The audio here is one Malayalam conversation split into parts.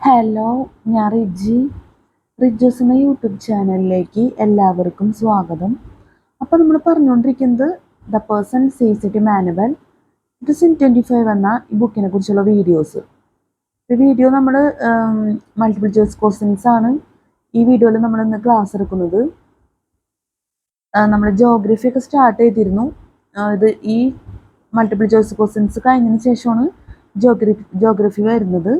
ഹലോ, ഞാൻ റിജ്ജൂസ് എന്ന യൂട്യൂബ് ചാനലിലേക്ക് എല്ലാവർക്കും സ്വാഗതം. അപ്പോൾ നമ്മൾ പറഞ്ഞുകൊണ്ടിരിക്കുന്നത് the person says it manual 2025 എന്ന ഈ ബുക്കിനെ കുറിച്ചുള്ള വീഡിയോസ്. ഈ വീഡിയോ നമ്മൾ മൾട്ടിപ്പിൾ ചോയ്സ് ക്വസ്റ്റ്യൻസ് ആണ് ഈ വീഡിയോയിൽ നമ്മൾ ഇന്ന് ക്ലാസ് എടുക്കുന്നത്. നമ്മൾ ജോഗ്രഫി ഒക്കെ സ്റ്റാർട്ട് ചെയ്തിരുന്നു. ഇത് ഈ മൾട്ടിപ്പിൾ ചോയ്സ് ക്വസ്റ്റ്യൻസ് കഴിഞ്ഞതിന് ശേഷമാണ് ജോഗ്രഫി വരുന്നത്.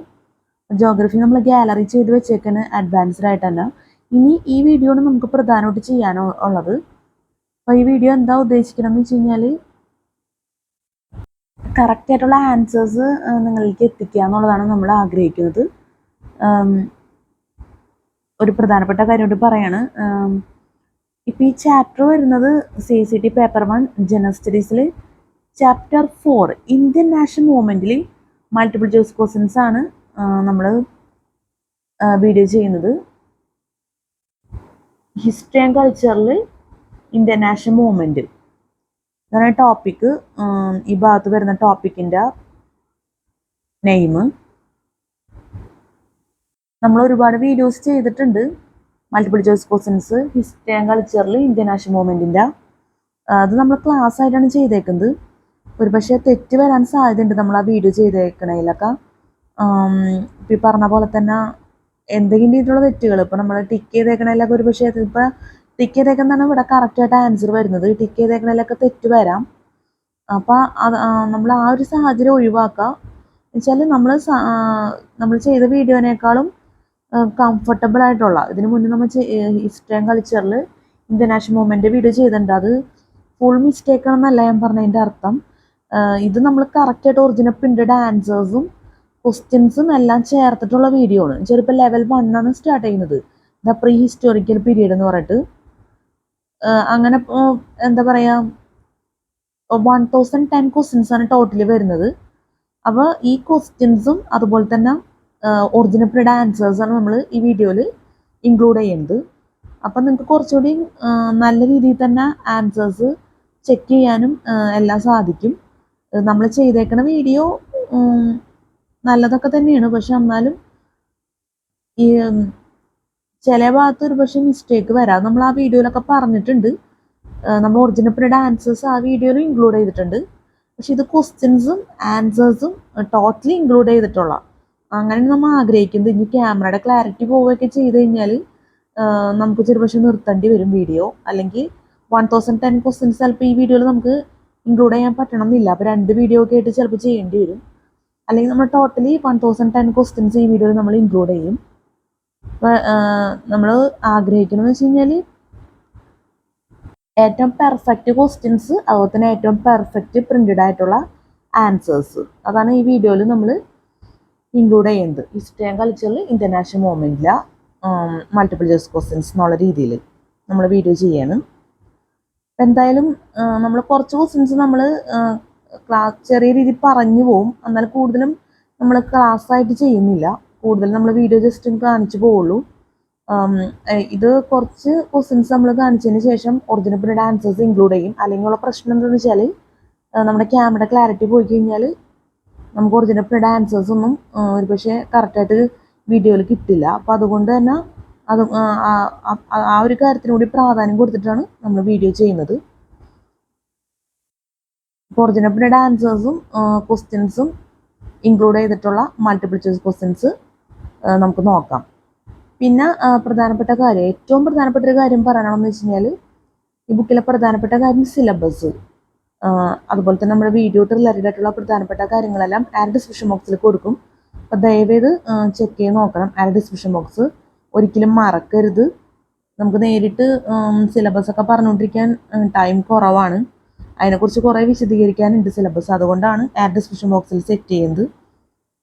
ജോഗ്രഫി നമ്മൾ ഗാലറി ചെയ്ത് വെച്ചേക്കാണ് അഡ്വാൻസ്ഡ് ആയിട്ട് തന്നെ. ഇനി ഈ വീഡിയോ ആണ് നമുക്ക് പ്രധാനമായിട്ട് ചെയ്യാനോ ഉള്ളത്. അപ്പോൾ ഈ വീഡിയോ എന്താ ഉദ്ദേശിക്കണമെന്ന് വെച്ച് കഴിഞ്ഞാൽ കറക്റ്റ് ആയിട്ടുള്ള ആൻസേഴ്സ് നിങ്ങളിലേക്ക് എത്തിക്കുക എന്നുള്ളതാണ് നമ്മൾ ആഗ്രഹിക്കുന്നത്. ഒരു പ്രധാനപ്പെട്ട കാര്യമായിട്ട് പറയാണ്, ഇപ്പോൾ ഈ ചാപ്റ്റർ വരുന്നത് CCT പേപ്പർ 1 ജനറൽ സ്റ്റഡീസിൽ ചാപ്റ്റർ 4 ഇന്ത്യൻ നാഷണൽ മൂവ്മെൻറ്റിൽ മൾട്ടിപ്പിൾ ചോയ്സ് ക്വസ്റ്റ്യൻസ് ആണ് നമ്മൾ വീഡിയോ ചെയ്യുന്നത്. ഹിസ്റ്ററി ആൻഡ് കൾച്ചറിൽ ഇന്ത്യൻ നാഷണൽ മൂവ്മെൻറ്റ് ഇതാണ് ടോപ്പിക്ക്. ഈ ഭാഗത്ത് വരുന്ന ടോപ്പിക്കിൻ്റെ നെയിം. നമ്മൾ ഒരുപാട് വീഡിയോസ് ചെയ്തിട്ടുണ്ട് multiple choice questions history and കൾച്ചറിൽ ഇന്ത്യൻ നാഷണൽ മൂവ്മെൻറ്റിൻ്റെ. അത് നമ്മൾ ക്ലാസ് ആയിട്ടാണ് ചെയ്തേക്കുന്നത്. ഒരുപക്ഷെ തെറ്റ് വരാൻ സാധ്യതയുണ്ട് നമ്മൾ ആ വീഡിയോ ചെയ്തേക്കണതിലൊക്കെ. ഇപ്പോൾ ഈ പറഞ്ഞ പോലെ തന്നെ എന്തെങ്കിലും രീതിയിലുള്ള തെറ്റുകൾ ഇപ്പോൾ നമ്മൾ ടിക്ക് ചെയ്തേക്കണതിലൊക്കെ ഒരുപക്ഷെ ഇപ്പോൾ ടിക്ക് ചെയ്തേക്കുന്നതാണ് ഇവിടെ കറക്റ്റായിട്ട് ആൻസർ വരുന്നത്. ടിക്ക് ചെയ്തേക്കണതിലൊക്കെ തെറ്റ് വരാം. അപ്പോൾ നമ്മൾ ആ ഒരു സാഹചര്യം ഒഴിവാക്കുക. എന്നുവെച്ചാൽ നമ്മൾ ചെയ്ത വീഡിയോനേക്കാളും കംഫർട്ടബിൾ ആയിട്ടുള്ള ഇതിന് മുന്നേ നമ്മൾ ഹിസ്റ്ററി ആൻഡ് കൾച്ചറിൽ ഇന്ത്യൻ നാഷണൽ മൂവ്മെൻറ്റ് വീഡിയോ ചെയ്തിട്ടുണ്ട്. അത് ഫുൾ മിസ്റ്റേക്ക് ആണെന്നല്ല ഞാൻ പറഞ്ഞതിൻ്റെ അർത്ഥം. ഇത് നമ്മൾ കറക്റ്റായിട്ട് ഒറിജിനൽ പ്രിൻറ്റഡ് ആൻസേഴ്സും ക്വസ്റ്റ്യൻസും എല്ലാം ചേർത്തിട്ടുള്ള വീഡിയോ ആണ്. ചിലപ്പോൾ ലെവൽ 1 ആണ് സ്റ്റാർട്ട് ചെയ്യുന്നത്, ദ പ്രീ ഹിസ്റ്റോറിക്കൽ പീരീഡ് എന്ന് പറഞ്ഞിട്ട്. അങ്ങനെ എന്താ പറയുക 1010 ക്വസ്റ്റ്യൻസ് ആണ് ടോട്ടലി വരുന്നത്. അപ്പോൾ ഈ ക്വസ്റ്റ്യൻസും അതുപോലെ തന്നെ ഒറിജിനൽ പ്രിൻറ്റഡ് ആൻസേഴ്സാണ് നമ്മൾ ഈ വീഡിയോയിൽ ഇൻക്ലൂഡ് ചെയ്യുന്നത്. അപ്പം നിങ്ങൾക്ക് കുറച്ചുകൂടി നല്ല രീതിയിൽ തന്നെ ആൻസേഴ്സ് ചെക്ക് ചെയ്യാനും എല്ലാം സാധിക്കും. നമ്മൾ ചെയ്തേക്കുന്ന വീഡിയോ നല്ലതൊക്കെ തന്നെയാണ്, പക്ഷെ എന്നാലും ഈ ചില ഭാഗത്ത് ഒരു പക്ഷേ മിസ്റ്റേക്ക് വരാം. നമ്മൾ ആ വീഡിയോയിലൊക്കെ പറഞ്ഞിട്ടുണ്ട്. നമ്മൾ ഒറിജിനൽ പ്രിൻറ്റഡ് ആൻസേഴ്സ് ആ വീഡിയോയിൽ ഇൻക്ലൂഡ് ചെയ്തിട്ടുണ്ട്. പക്ഷെ ഇത് ക്വസ്റ്റ്യൻസും ആൻസേഴ്സും ടോട്ടലി ഇൻക്ലൂഡ് ചെയ്തിട്ടുള്ള അങ്ങനെ നമ്മൾ ആഗ്രഹിക്കുന്നത്. ഇനി ക്യാമറയുടെ ക്ലാരിറ്റി പോവുകയൊക്കെ ചെയ്ത് കഴിഞ്ഞാൽ നമുക്ക് ചെറുപക്ഷെ നിർത്തേണ്ടി വരും വീഡിയോ. അല്ലെങ്കിൽ 1010 ക്വസ്റ്റ്യൻസ് ചിലപ്പോൾ ഈ വീഡിയോയിൽ നമുക്ക് ഇൻക്ലൂഡ് ചെയ്യാൻ പറ്റണമെന്നില്ല. അപ്പോൾ 2 വീഡിയോ ഒക്കെ ആയിട്ട് ചിലപ്പോൾ ചെയ്യേണ്ടി വരും. അല്ലെങ്കിൽ നമ്മൾ ടോട്ടലി 1010 ക്വസ്റ്റ്യൻസ് ഈ വീഡിയോയിൽ നമ്മൾ ഇൻക്ലൂഡ് ചെയ്യും. അപ്പോൾ നമ്മൾ ആഗ്രഹിക്കണമെന്ന് വെച്ച് കഴിഞ്ഞാൽ ഏറ്റവും പെർഫെക്റ്റ് ക്വസ്റ്റ്യൻസ്, അതുപോലെ തന്നെ ഏറ്റവും പെർഫെക്റ്റ് പ്രിൻറ്റഡ് ആയിട്ടുള്ള ആൻസേഴ്സ്, അതാണ് ഈ വീഡിയോയിൽ നമ്മൾ ഇൻക്ലൂഡ് ചെയ്യുന്നത്. ഹിസ്റ്ററി ആൻഡ് കൾച്ചറിൽ ഇന്ത്യൻ നാഷണൽ മൂവ്മെൻറ്റിലെ മൾട്ടിപ്പിൾ ചോയ്സ് ക്വസ്റ്റ്യൻസ് എന്നുള്ള രീതിയിൽ നമ്മൾ വീഡിയോ ചെയ്യാണ്. എന്തായാലും നമ്മൾ കുറച്ച് ക്വസ്റ്റ്യൻസ് നമ്മൾ ചെറിയ രീതിയിൽ പറഞ്ഞു പോവും. എന്നാൽ കൂടുതലും നമ്മൾ ക്ലാസ്സായിട്ട് ചെയ്യുന്നില്ല. കൂടുതലും നമ്മൾ വീഡിയോ ജസ്റ്റ് കാണിച്ചു പോവുള്ളൂ. ഇത് കുറച്ച് ക്വസ്റ്റ്യൻസ് നമ്മൾ കാണിച്ചതിന് ശേഷം ഒറിജിനൽ പ്രിൻറ്റഡ് ആൻസേഴ്സ് ഇൻക്ലൂഡ് ചെയ്യും. അല്ലെങ്കിൽ ഉള്ള പ്രശ്നം എന്താണെന്ന് വെച്ചാൽ നമ്മുടെ ക്യാമറ ക്ലാരിറ്റി പോയി കഴിഞ്ഞാൽ നമുക്ക് ഒറിജിനൽ പ്രിൻറ്റഡ് ആൻസേഴ്സ് ഒന്നും ഒരുപക്ഷെ കറക്റ്റായിട്ട് വീഡിയോയിൽ കിട്ടില്ല. അപ്പോൾ അതുകൊണ്ട് തന്നെ അത് ആ ഒരു കാര്യത്തിന് കൂടി പ്രാധാന്യം കൊടുത്തിട്ടാണ് നമ്മൾ വീഡിയോ ചെയ്യുന്നത്. ഒറിജിനൽ പ്രിൻറ്റഡ് ആൻസേഴ്സും ക്വസ്റ്റ്യൻസും ഇൻക്ലൂഡ് ചെയ്തിട്ടുള്ള മൾട്ടിപ്പിൾ ചോയ്സ് ക്വസ്റ്റ്യൻസ് നമുക്ക് നോക്കാം. പിന്നെ പ്രധാനപ്പെട്ട കാര്യം, ഏറ്റവും പ്രധാനപ്പെട്ട ഒരു കാര്യം പറയാനാണെന്ന് വെച്ച് കഴിഞ്ഞാൽ ഈ ബുക്കിലെ പ്രധാനപ്പെട്ട കാര്യം സിലബസ്, അതുപോലെ തന്നെ നമ്മുടെ വീഡിയോ റിലേറ്റഡ് ആയിട്ടുള്ള പ്രധാനപ്പെട്ട കാര്യങ്ങളെല്ലാം ആഡ് ഡിസ്ക്രിപ്ഷൻ ബോക്സിൽ കൊടുക്കും. അപ്പോൾ ദയവേത് ചെക്ക് ചെയ്ത് നോക്കണം. ആഡ് ഡിസ്ക്രിപ്ഷൻ ബോക്സ് ഒരിക്കലും മറക്കരുത്. നമുക്ക് നേരിട്ട് സിലബസ് ഒക്കെ പറഞ്ഞുകൊണ്ടിരിക്കാൻ ടൈം കുറവാണ്. അതിനെക്കുറിച്ച് കുറേ വിശദീകരിക്കാനുണ്ട് സിലബസ്. അതുകൊണ്ടാണ് ആഡ് ഡിസ്ക്രിപ്ഷൻ ബോക്സിൽ സെറ്റ് ചെയ്യുന്നത്.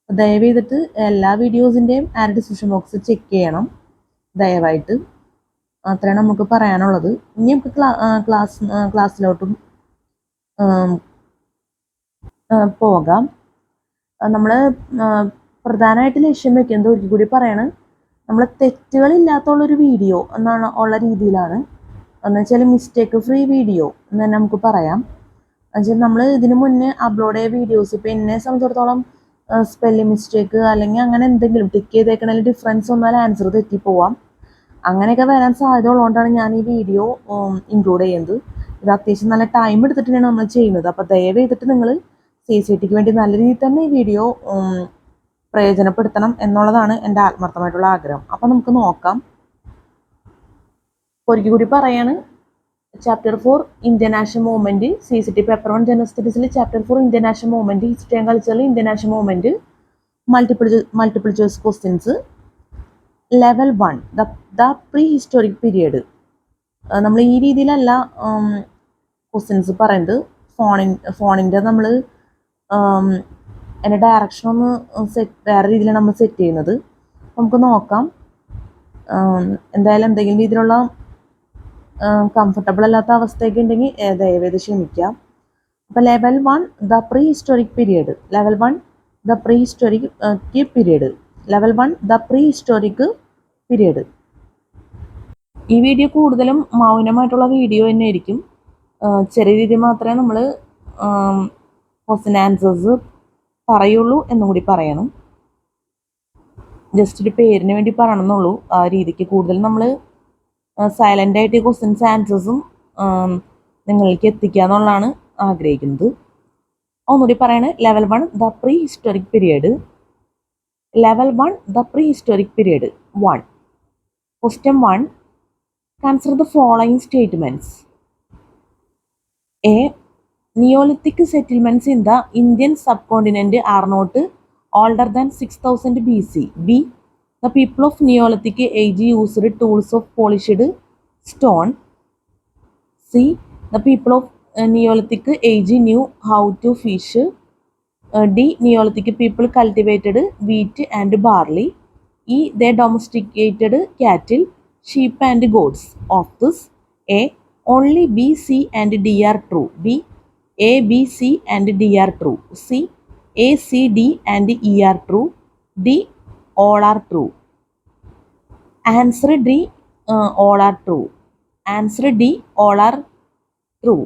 ദയവ് ചെയ്തിട്ട് എല്ലാ വീഡിയോസിൻ്റെയും ആഡ് ഡിസ്ക്രിപ്ഷൻ ബോക്സ് ചെക്ക് ചെയ്യണം ദയവായിട്ട്. അത്രയാണ് നമുക്ക് പറയാനുള്ളത്. ഇനി നമുക്ക് ക്ലാസ്സിലോട്ടും പോകാം. നമ്മൾ പ്രധാനമായിട്ട് ലക്ഷ്യം വെക്കുന്നത് ഒരിക്കൽ കൂടി പറയാണ്, നമ്മൾ തെറ്റുകളില്ലാത്തുള്ളൊരു വീഡിയോ എന്നാണ് ഉള്ള രീതിയിലാണ്. എന്ന് വെച്ചാൽ മിസ്റ്റേക്ക് ഫ്രീ വീഡിയോ എന്ന് തന്നെ നമുക്ക് പറയാം. എന്നുവെച്ചാൽ നമ്മൾ ഇതിന് മുന്നേ അപ്ലോഡ് ചെയ്ത വീഡിയോസ്, ഇപ്പോൾ എന്നെ സംബന്ധിച്ചിടത്തോളം സ്പെല്ലിംഗ് മിസ്റ്റേക്ക് അല്ലെങ്കിൽ അങ്ങനെ എന്തെങ്കിലും ടിക്ക് ചെയ്തേക്കണതിൽ ഡിഫറൻസ് വന്നാൽ ആൻസർ തെറ്റിപ്പോവാം. അങ്ങനെയൊക്കെ വരാൻ സാധ്യത ഉള്ളതുകൊണ്ടാണ് ഞാൻ ഈ വീഡിയോ ഇൻക്ലൂഡ് ചെയ്യുന്നത്. ഇത് അത്യാവശ്യം നല്ല ടൈം എടുത്തിട്ടാണ് നമ്മൾ ചെയ്യുന്നത്. അപ്പോൾ ദയവ് ചെയ്തിട്ട് നിങ്ങൾ CCTക്ക് വേണ്ടി നല്ല രീതിയിൽ തന്നെ ഈ വീഡിയോ പ്രയോജനപ്പെടുത്തണം എന്നുള്ളതാണ് എൻ്റെ ആത്മാർത്ഥമായിട്ടുള്ള ആഗ്രഹം. അപ്പോൾ നമുക്ക് നോക്കാം. ഒരിക്കൽ കൂടി പറയാണ്, chapter 4 Indian national movement, CCT paper 1 general സ്റ്റഡീസിൽ chapter 4 Indian national movement, history and കൾച്ചറിൽ Indian national movement, multiple choice questions. Level 1 the prehistoric period. നമ്മൾ ഈ രീതിയിലല്ല ക്വസ്റ്റ്യൻസ് പറയുന്നത്. ഫോണിൻ്റെ നമ്മൾ അതിൻ്റെ ഡയറക്ഷൻ ഒന്ന് വേറെ രീതിയിലാണ് നമ്മൾ സെറ്റ് ചെയ്യുന്നത്. നമുക്ക് നോക്കാം. എന്തായാലും എന്തെങ്കിലും രീതിയിലുള്ള കംഫർട്ടബിൾ അല്ലാത്ത അവസ്ഥയൊക്കെ ഉണ്ടെങ്കിൽ ദയവേത് ക്ഷമിക്കാം. അപ്പോൾ level 1 the prehistoric period. Level 1 the prehistoric period. Level 1 the prehistoric period. ഈ വീഡിയോ കൂടുതലും മൗനമായിട്ടുള്ള വീഡിയോ തന്നെ ആയിരിക്കും. ചെറിയ രീതിയിൽ മാത്രമേ നമ്മൾ ക്വസ്റ്റ്യൻ ആൻസേഴ്സ് പറയുള്ളൂ എന്നും കൂടി പറയണം. ജസ്റ്റ് ഒരു പേരിന് വേണ്ടി പറയണമെന്നുള്ളൂ. ആ രീതിക്ക് കൂടുതൽ നമ്മൾ സൈലൻ്റ് ആയിട്ട് ക്വസ്റ്റ്യൻസ് ആൻസേഴ്സും നിങ്ങളിലേക്ക് എത്തിക്കുക എന്നുള്ളതാണ് ആഗ്രഹിക്കുന്നത്. ഒന്നുകൂടി പറയണേ, level 1 the prehistoric period. Level 1 the prehistoric period. 1. Question 1. Consider the following statements. A. Neolithic settlements in the Indian subcontinent are not older than 6000 BC. B. The people of Neolithic age used tools of polished stone. C. The people of Neolithic age knew how to fish. D. Neolithic people cultivated wheat and barley. E. They domesticated cattle, sheep and goats. Of this, A. Only B, C and D are true. B. A, B, C and D are true. C. A, C, D and E are true. D. All are true. Answer D. All are true. Answer D. All are true.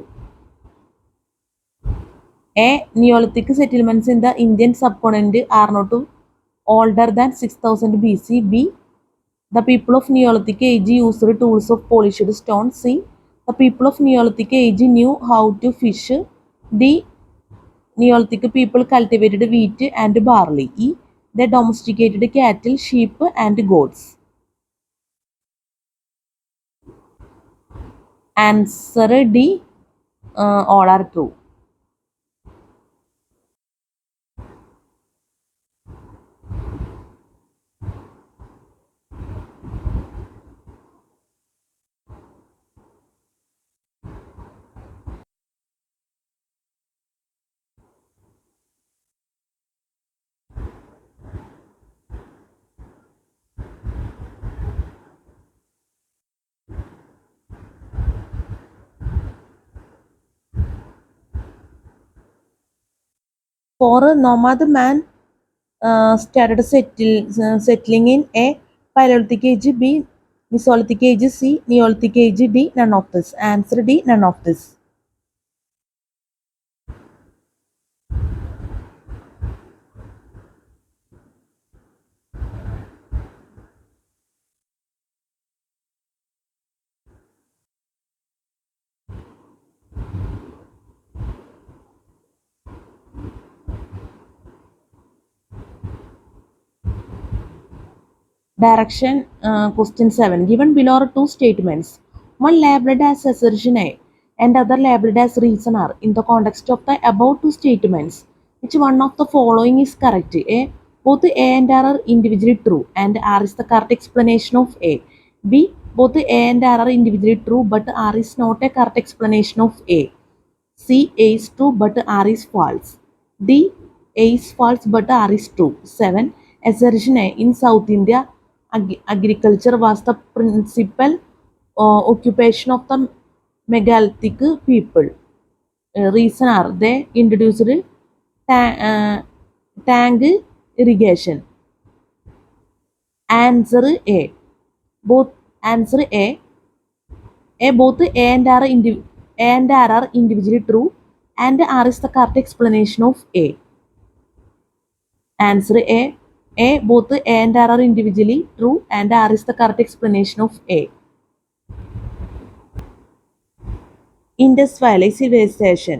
A. Neolithic settlements in the Indian subcontinent are not older than 6000 BC. B. The people of Neolithic age used tools of polished stone. C. The people of Neolithic age knew how to fish. D. Neolithic people cultivated wheat and barley. E. They domesticated cattle, sheep and goats. Answer D. All are true. For a nomad man started settling in A. Paleolithic age. B. Mesolithic age. C. Neolithic age. D. None of this. Answer D. None of this. Direction question 7. Given below are two statements. One labeled as assertion A and other labeled as reason R. In the context of the above two statements, which one of the following is correct? A. Both A and R are individually true and R is the correct explanation of A. B. Both A and R are individually true but R is not a correct explanation of A. C. A is true but R is false. D. A is false but R is true. 7. Assertion A. In South India, agriculture was the principal occupation of the megalithic people. Reason are they introduced tank irrigation. Answer A. Both. Answer A. Both A and R are individually true and R is the correct explanation of A. Answer A both A and R R individually true and R is the correct explanation of A. Indus valley civilisation.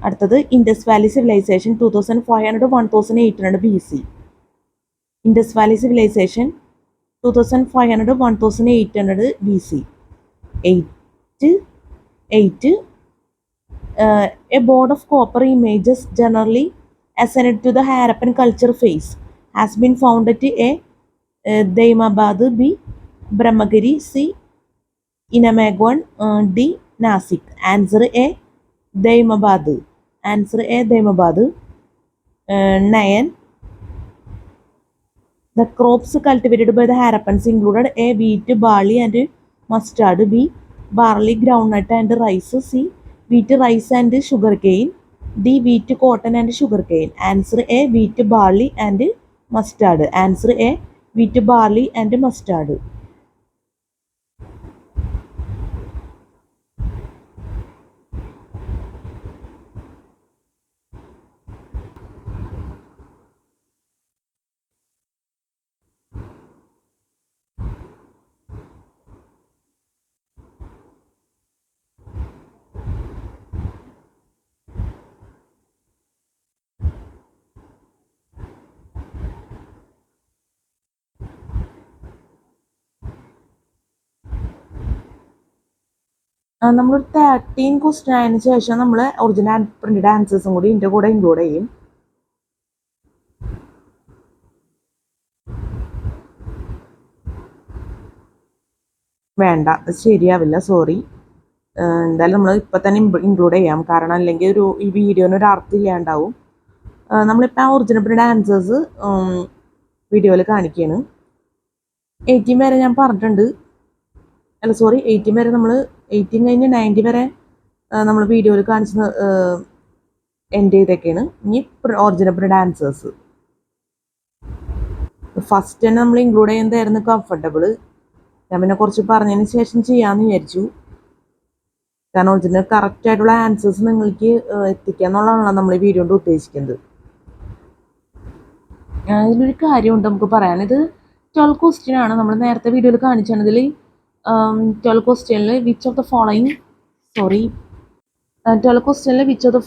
അടുത്തത് Indus valley civilisation 2500-1800 BC. Indus valley civilisation 2500-1800 BC. 8. A board of copper images generally assigned to the Harappan culture phase has been found at A. Daimabad, B. Brahmagiri, C. Inamagwan, D. Nasik. Answer A. Daimabad. Answer A. Daimabad. 9. The crops cultivated by the Harappans included A. Wheat, barley and mustard, B. Barley, groundnut and rice, C. Wheat, rice and sugarcane, D. Wheat, cotton and sugarcane. Answer A. Wheat, barley and mustard. Answer A. Wheat, barley and mustard. നമ്മളൊരു 13 ക്വസ്റ്റ്യൻ ആയതിനു ശേഷം നമ്മൾ ഒറിജിനൽ പ്രിന്റഡ് ആൻസേഴ്സും കൂടി ഇതിൻ്റെ കൂടെ ഇൻക്ലൂഡ് ചെയ്യും. വേണ്ട, ശരിയാവില്ല, സോറി. എന്തായാലും നമ്മൾ ഇപ്പം തന്നെ ഇൻക്ലൂഡ് ചെയ്യാം, കാരണം അല്ലെങ്കിൽ ഈ വീഡിയോന് ഒരു അർത്ഥം ഇല്ലാണ്ടാവും. നമ്മളിപ്പോൾ ആ ഒറിജിനൽ പ്രിന്റഡ് ആൻസേഴ്സ് വീഡിയോയിൽ കാണിക്കുകയാണ്. 18 വരെ ഞാൻ പറഞ്ഞിട്ടുണ്ട്. അല്ല സോറി, 18 വരെ നമ്മൾ 18 കഴിഞ്ഞ് 90 വരെ നമ്മൾ വീഡിയോയിൽ കാണിച്ച് എൻഡ് ചെയ്തൊക്കെയാണ്. ഇനി ഒറിജിനൽ പ്രിന്റഡ് ആൻസേഴ്സ് ഫസ്റ്റ് തന്നെ നമ്മൾ ഇൻക്ലൂഡ് ചെയ്യുന്നതായിരുന്നു കംഫർട്ടബിൾ. ഞാൻ പിന്നെ കുറച്ച് പറഞ്ഞതിന് ശേഷം ചെയ്യാമെന്ന് വിചാരിച്ചു. കാരണം ഒറിജിനൽ കറക്റ്റ് ആയിട്ടുള്ള ആൻസേഴ്സ് നിങ്ങൾക്ക് എത്തിക്കുക എന്നുള്ളതാണല്ലോ നമ്മൾ ഈ വീഡിയോ കൊണ്ട് ഉദ്ദേശിക്കുന്നത്. ഇതിലൊരു കാര്യമുണ്ട് നമുക്ക് പറയാൻ. ഇത് 12 ക്വസ്റ്റ്യൻ ആണ്. നമ്മൾ നേരത്തെ വീഡിയോയിൽ കാണിച്ചതിൽ 12 ക്വസ്റ്റ്യനിൽ which of the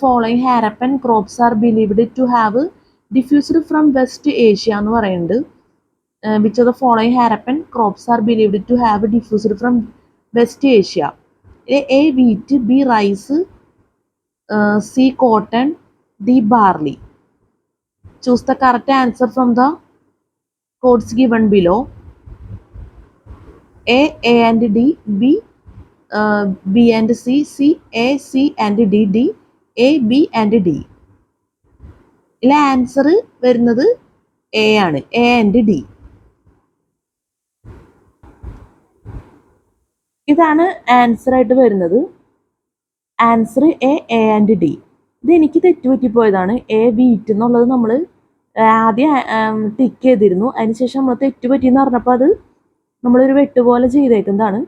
following Harappan crops are believed to have diffused from West Asia എന്ന് പറയുന്നുണ്ട്. Which of the following Harappan crops are believed to have diffused from West Asia. A. Wheat, B. Rice, C. Cotton, D. Barley. Choose the correct answer from the codes given below. A and D, B, B and C, C, A, C and D, D, A, B and D. ഇതിലെ ആൻസർ വരുന്നത് A ആണ്, A and D. ഇതാണ് ആൻസർ ആയിട്ട് വരുന്നത്. Answer A and D. ഇത് എനിക്ക് തെറ്റുപറ്റിപ്പോയതാണ്. A വീറ്റ് എന്നുള്ളത് നമ്മൾ ആദ്യം ടിക്ക് ചെയ്തിരുന്നു. അതിനുശേഷം നമ്മൾ തെറ്റുപറ്റിയെന്ന് പറഞ്ഞപ്പോൾ അത് നമ്മളൊരു വെട്ടുപോലെ ചെയ്തേക്കുന്നതാണ്.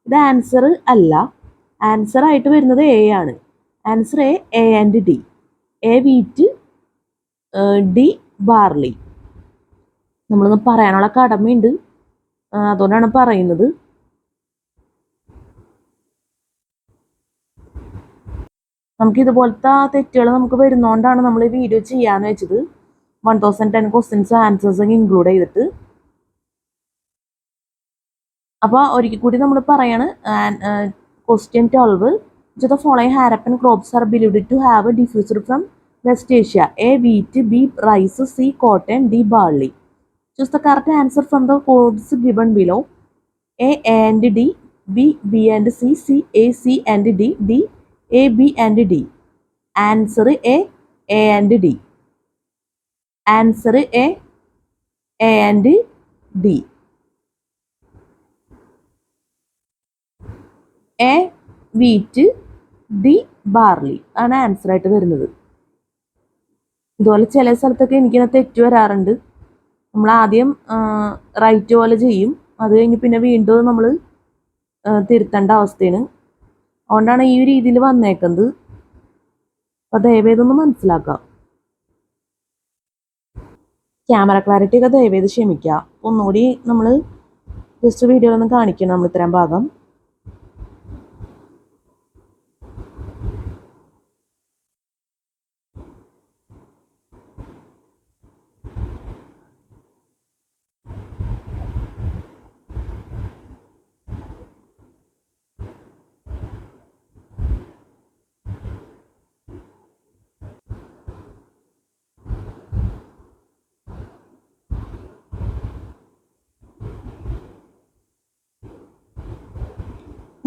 ഇത് ആൻസർ അല്ല. ആൻസർ ആയിട്ട് വരുന്നത് A ആണ്. Answer A and D. A wheat, D barley. നമ്മളൊന്ന് പറയാനുള്ള കടമയുണ്ട്, അതുകൊണ്ടാണ് പറയുന്നത്. നമുക്ക് ഇതുപോലത്തെ തെറ്റുകൾ നമുക്ക് വരുന്നതുകൊണ്ടാണ് നമ്മൾ ഈ വീഡിയോ ചെയ്യാന്ന് വെച്ചത്. 1010 ക്വസ്റ്റ്യൻസ് ആൻസേഴ്സ് ഇൻക്ലൂഡ് ചെയ്തിട്ട്. അപ്പോൾ ഒരിക്കൽ കൂടി നമ്മൾ പറയാണ്. Question 12. Which of the following Harappan crops are believed to have diffused from West Asia. A. Wheat, B. Rice, C. Cotton, D. Barley. Choose the correct answer from the codes given below. A and D, B, B and C, C, A, C and D, D, A, B and D. Answer A and D. Answer A and D. A wheat, D barley ആണ് ആൻസർ ആയിട്ട് വരുന്നത്. ഇതുപോലെ ചില സ്ഥലത്തൊക്കെ എനിക്കിങ്ങനെ തെറ്റ് വരാറുണ്ട്. നമ്മൾ ആദ്യം റൈറ്റ് പോലെ ചെയ്യും, അത് കഴിഞ്ഞ് പിന്നെ വീണ്ടും നമ്മൾ തിരുത്തേണ്ട അവസ്ഥയാണ്. അതുകൊണ്ടാണ് ഈ രീതിയിൽ വന്നേക്കുന്നത്. അപ്പോൾ ദയവേതൊന്ന് മനസ്സിലാക്കാം. ക്യാമറ ക്ലാരിറ്റി ഒക്കെ ദയവേത് ക്ഷമിക്കുക. ഒന്നുകൂടി നമ്മൾ ജസ്റ്റ് വീഡിയോയിലൊന്നും കാണിക്കണം നമ്മൾ ഇത്രയും ഭാഗം.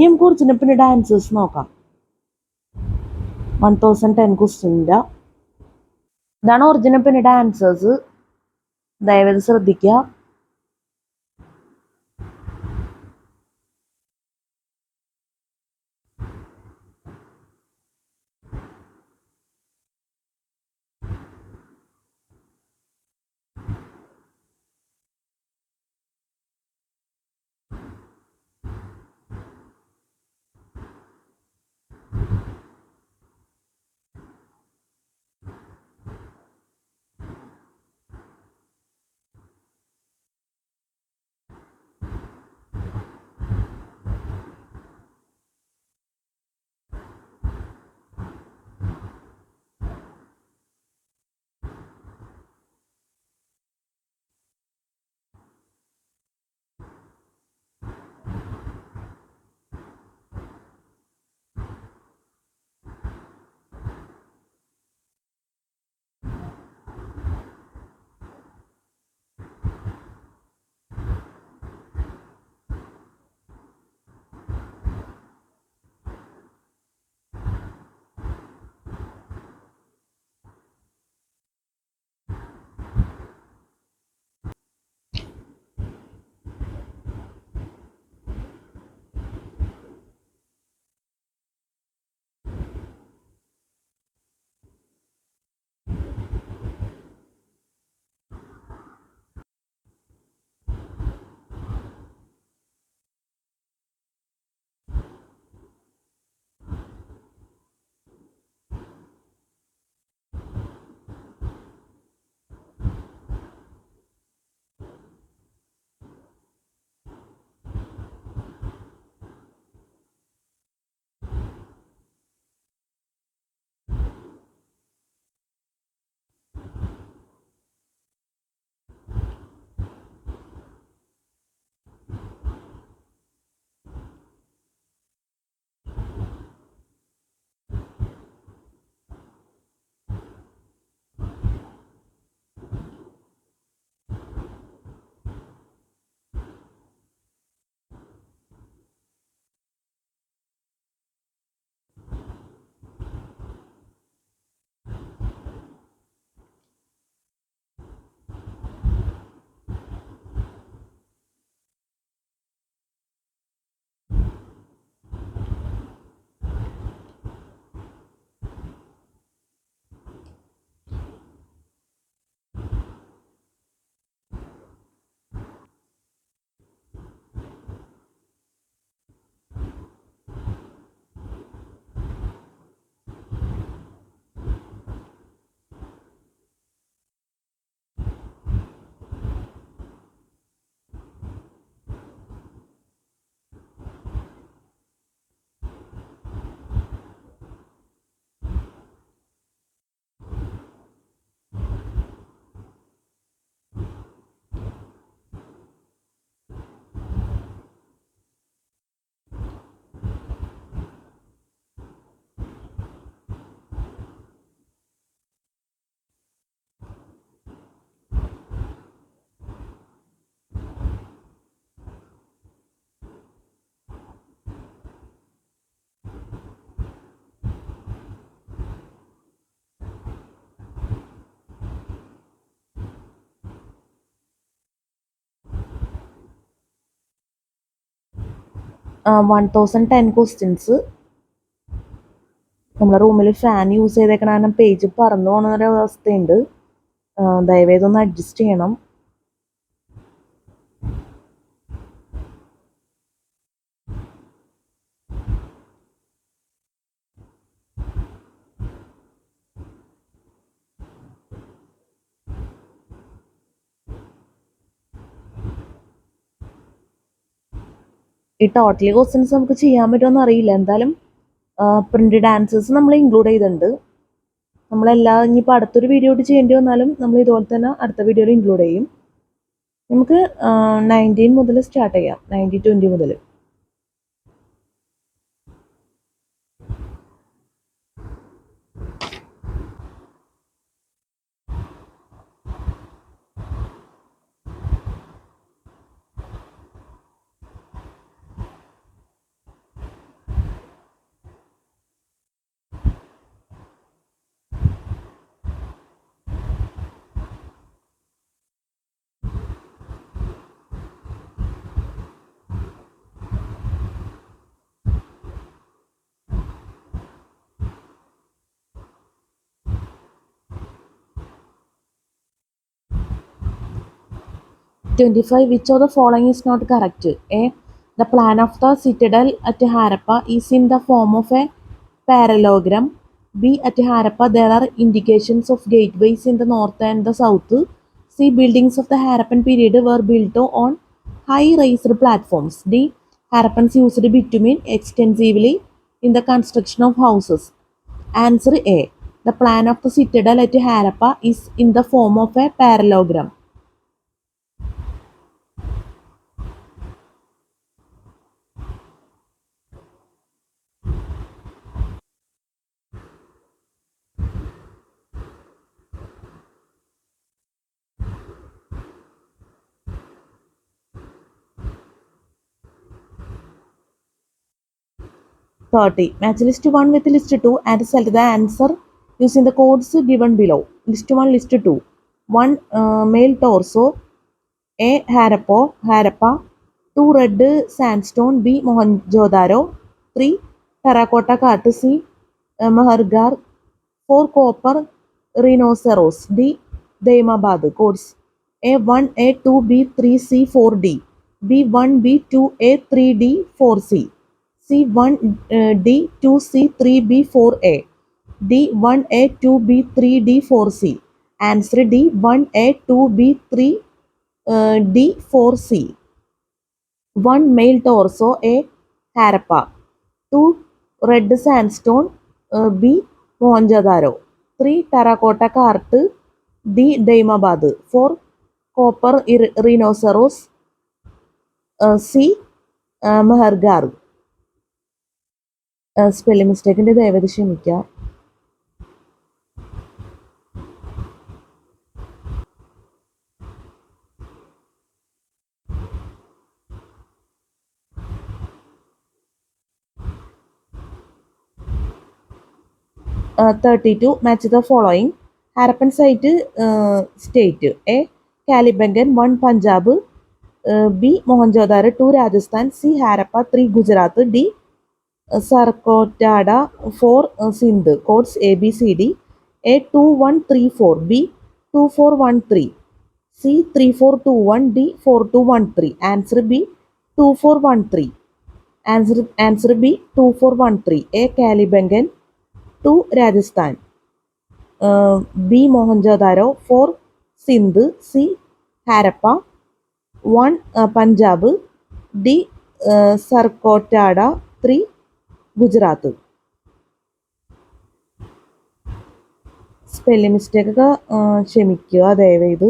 ഇനി നമുക്ക് കുറച്ചിനെ പിന്നെ ഡാൻസേഴ്സ് നോക്കാം. 1010 ക്വസ്റ്റ്യൻ്റെ ഇതാണ് ഒറിജിനൽ പിന്നെ ഡാൻസേഴ്സ്. ദയവേത് ശ്രദ്ധിക്കുക. One thousand 10 questions. നമ്മുടെ റൂമിൽ ഫാൻ യൂസ് ചെയ്തേക്കണ കാരണം പേജ് പറന്നു പോകുന്നൊരവസ്ഥയുണ്ട്. ദയവേതൊന്ന് അഡ്ജസ്റ്റ് ചെയ്യണം. ഈ ടോട്ടലി ക്വസ്റ്റ്യൻസ് നമുക്ക് ചെയ്യാൻ പറ്റുമോ അറിയില്ല. എന്തായാലും പ്രിന്റഡ് ആൻസേഴ്സ് നമ്മൾ ഇൻക്ലൂഡ് ചെയ്തിട്ടുണ്ട്. നമ്മളെല്ലാം ഇനിയിപ്പോൾ അടുത്തൊരു വീഡിയോ ആയിട്ട് ചെയ്യേണ്ടി വന്നാലും നമ്മൾ ഇതുപോലെ തന്നെ അടുത്ത വീഡിയോയിൽ ഇൻക്ലൂഡ് ചെയ്യും. നമുക്ക് 19 മുതൽ സ്റ്റാർട്ട് ചെയ്യാം, 1920 മുതൽ. Which of the following is not correct? A. The plan of the citadel at Harappa is in the form of a parallelogram. B. At Harappa there are indications of gateways in the north and the south. C. Buildings of the Harappan period were built on high raised platforms. D. Harappans used bitumen extensively in the construction of houses. Answer A. The plan of the citadel at Harappa is in the form of a parallelogram. Match list 1 with list 2 and select the answer using the codes given below. List 1, list 2. 1. Male torso. A. Harappa. 2. Red sandstone. B. Mohenjo-daro. 3. Terracotta cart. C. Mahargarh. 4. Copper rhinoceros. D. Daimabad. Codes A1, A2, B3, C4, D. B1, B2, A3, D, 4C. C1, D, 2C, 3B, 4A. D1, A, 2B, 3D, 4C. Answer D, 1A, 2B, 3D, 4C. 1. Male torso. A. Harappa. 2. Red sandstone. B. Mohenjo-daro. 3. Terracotta cart. D. Daimabad. 4. Copper rhinoceros. C. Mahargarh. Spelling മിസ്റ്റേക്കിൻ്റെ ദയവായി ക്ഷമിക്കുക. Match the following. Harappan site state. A. Kalibangan. 1. Punjab. B. Mohenjo-daro. 2. Rajasthan. C. Harappa. 3. Gujarat. D. Sarkodada. 4. Sindh. Codes A, B, C, D. A. 2, 1, 3, 4. B. 2, 4, 1, 3. C. 3, 4, 2, 1. D. 4, 2, 1, 3. Answer B. 2, 4, 1, 3. Answer B. 2, 4, 1, 3. A. Kalibangan. 2. Rajasthan. B. Mohenjo-daro. 4. Sindh. C. Harappa. 1. Punjab. D. Sarkodada. 3. Gujarat. Spelling മിസ്റ്റേക്കൊക്കെ ക്ഷമിക്കുക ദയവേത്.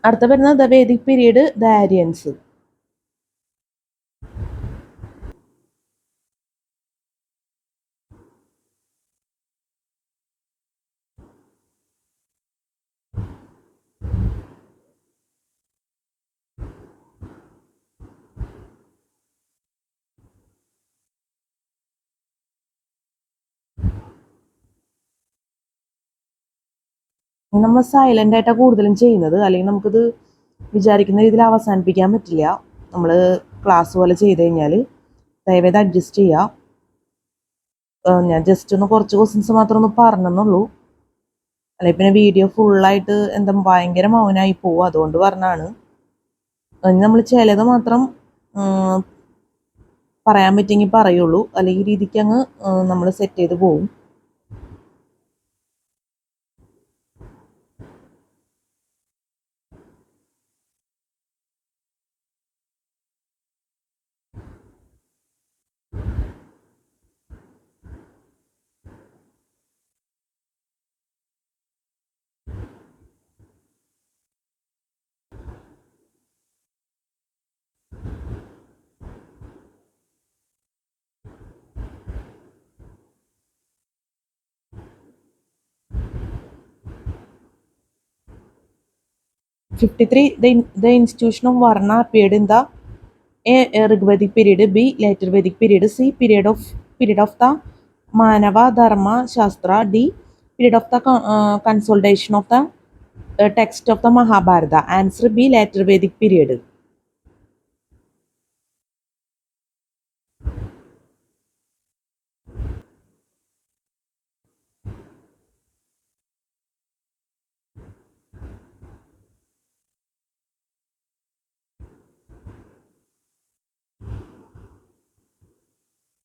അടുത്ത വരുന്നത് the Vedic period, the Aryans. നമ്മൾ സൈലൻ്റ് ആയിട്ടാണ് കൂടുതലും ചെയ്യുന്നത്, അല്ലെങ്കിൽ നമുക്കിത് വിചാരിക്കുന്ന രീതിയിൽ അവസാനിപ്പിക്കാൻ പറ്റില്ല. നമ്മൾ ക്ലാസ് പോലെ ചെയ്ത് കഴിഞ്ഞാൽ ദയവേത് അഡ്ജസ്റ്റ് ചെയ്യുക. ഞാൻ ജസ്റ്റ് ഒന്ന് കുറച്ച് ക്വസ്റ്റ്യൻസ് മാത്രം ഒന്ന് പറഞ്ഞെന്നുള്ളൂ, അല്ലെങ്കിൽ പിന്നെ വീഡിയോ ഫുള്ളായിട്ട് എന്താ ഭയങ്കര മൗനമായി പോവും, അതുകൊണ്ട് പറഞ്ഞാണ്. നമ്മൾ ചിലത് മാത്രം പറയാൻ പറ്റുമെങ്കിൽ പറയുള്ളൂ, അല്ലെങ്കിൽ ഈ രീതിക്ക് അങ്ങ് നമ്മൾ സെറ്റ് ചെയ്ത് പോവും. The institution of Varna appeared in the A. Rigvedic period, B. Later Vedic period, C. Period of the Manava Dharma Shastra, D. Period of the consolidation of the text of the Mahabharata. Answer B. Later Vedic period.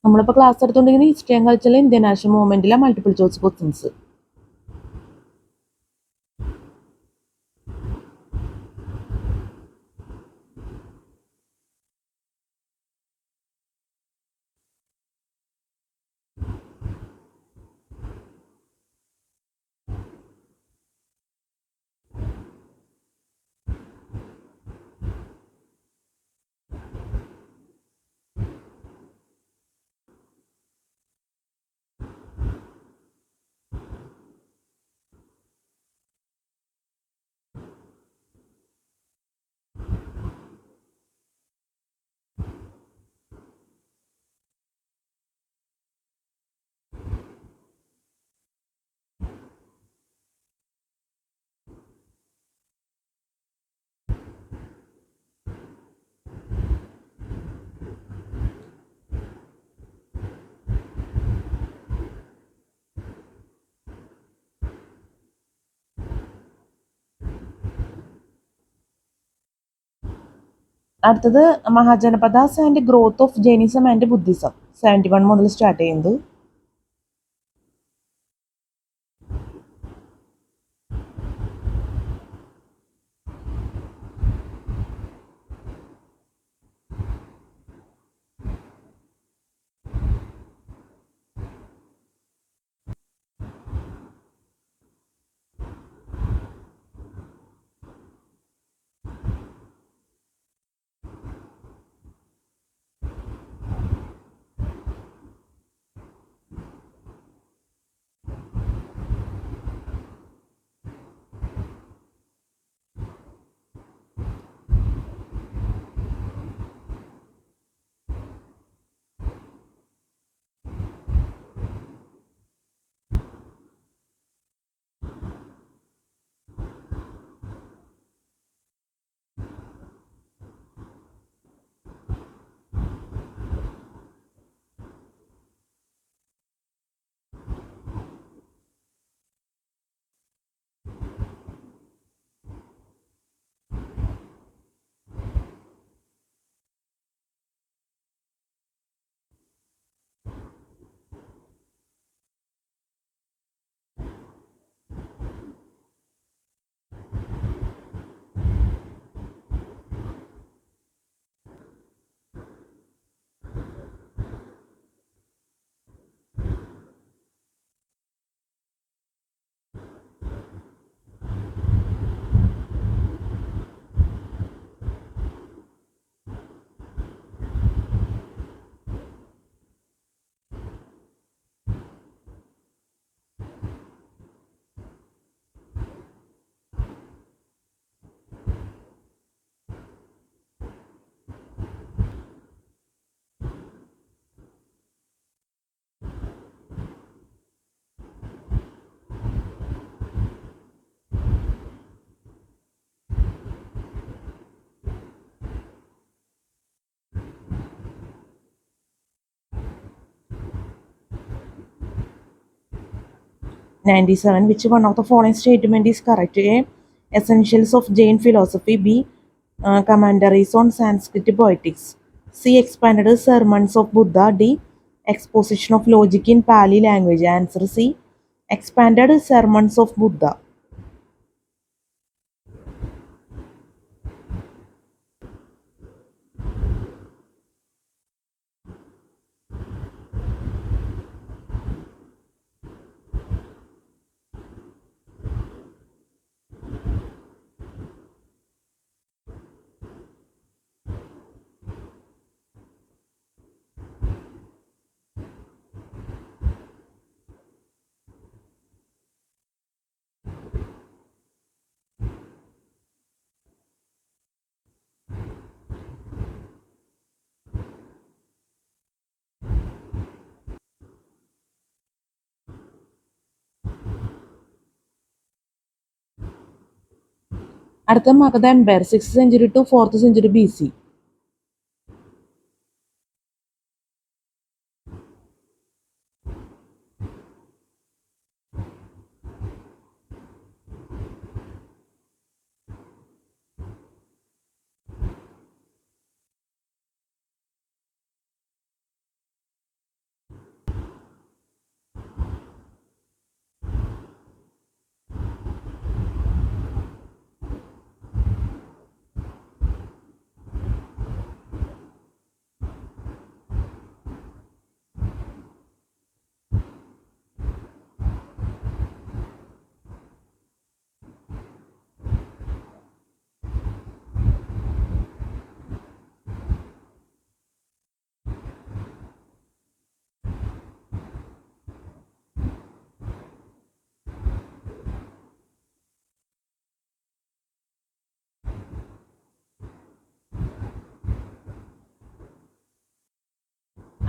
നമ്മളിപ്പോൾ ക്ലാസ് എടുത്തുകൊണ്ടിരിക്കുന്ന ഹിസ്റ്ററി ആൻഡ് കൾച്ചറിലെ ഇന്ത്യൻ നാഷണൽ മൂവ്മെന്റിലെ മൾട്ടിപ്പിൾ ചോയ്സ് ക്വസ്റ്റ്യൻസ്. അടുത്തത് Mahajanapadas and growth of Jainism and Buddhism, 71 മുതൽ സ്റ്റാർട്ട് ചെയ്യുന്നത്. 97. Which one of the following statement is correct? A. Essentials of Jain philosophy. B. Commentaries on Sanskrit poetics. C. Expanded sermons of Buddha. D. Exposition of logic in Pali language. Answer C. Expanded sermons of Buddha. അടുത്ത Magadha empire 6th century to 4th century BC.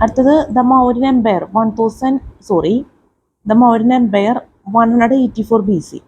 അടുത്തത് the Mauryan empire 184 BC.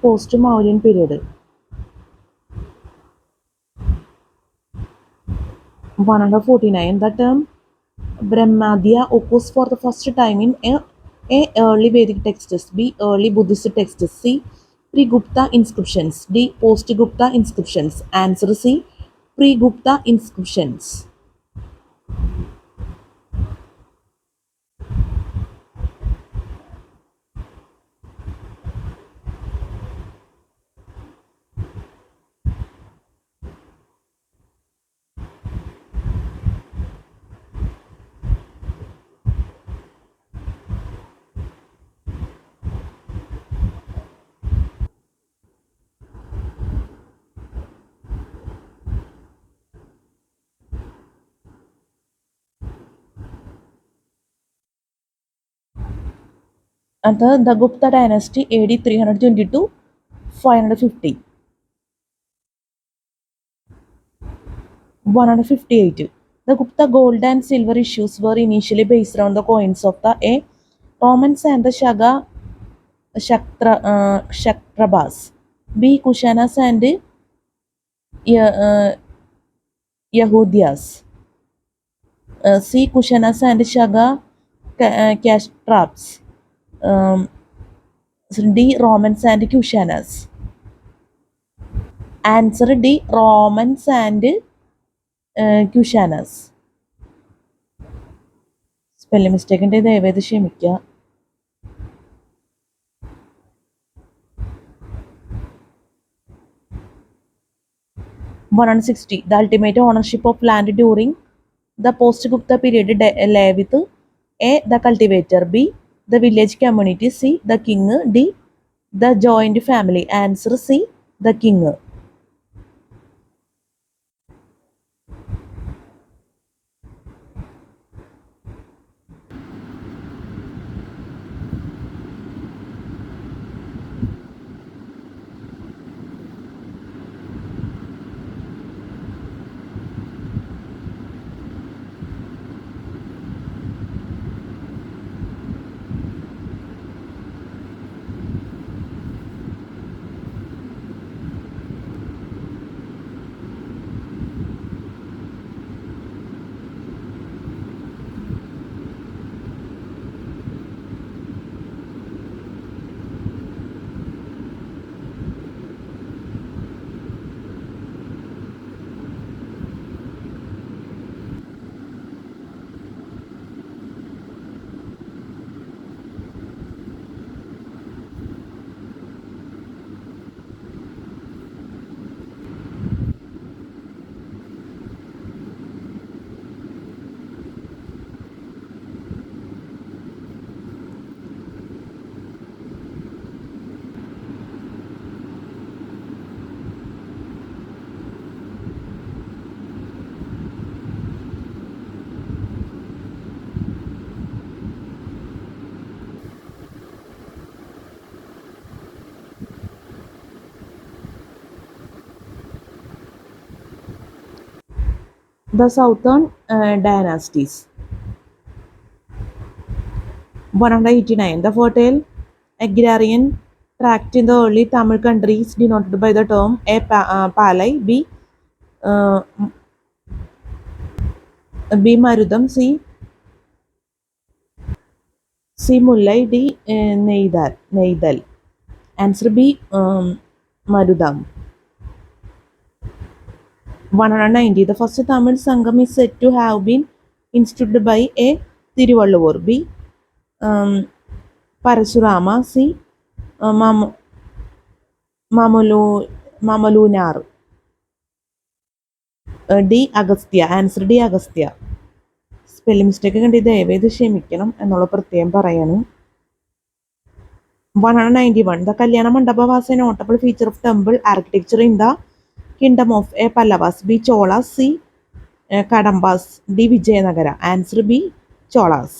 post-Mauryan period. 149. The term Brahmadhya occurs for the first time in A. Early Vedic texts, B. Early Buddhist texts, C. Pre-Gupta inscriptions, D. Post-Gupta inscriptions. Answer C. Pre-Gupta inscriptions. And the Gupta dynasty AD 322 550. 158. The Gupta gold and silver issues were initially based on the coins of the A. Romans and the Kshatrabas, B. Kushanas and Yahudias, C. Kushanas and Kshatrabas, D. Romans and Kushanas. Answer D. Romans and Kushanas. Spelling മിസ്റ്റേക്കിൻ്റെ ദയവേത് ക്ഷമിക്കുക. 160. The ultimate ownership of land during the post-Gupta period lay with A. The cultivator, B. the village community, C. the king, D. the joint family. Answer C. the king. The Southern dynasties. 189. The fertile agrarian tract in the early Tamil countries denoted by the term A. Palai, B. B. Marudam, C. Mullai, D. Neidal. Answer B. Marudam. 190. The first Tamil Sangam is said to have been instituted by A. Thiruvalluvar, B. Parasurama, C. Mamalunar, D. Agastya. Answer D. Agastya. Spelling mistake കണ്ട് ദയവേത് ക്ഷമിക്കണം എന്നുള്ള പ്രത്യേകം പറയാണ്. 191. The Kalyana Mandapa was a notable feature of temple architecture in the kingdom of A. Pallavas, B. Cholas, C. Kadambas, D. Vijayanagara. Answer B. Cholas.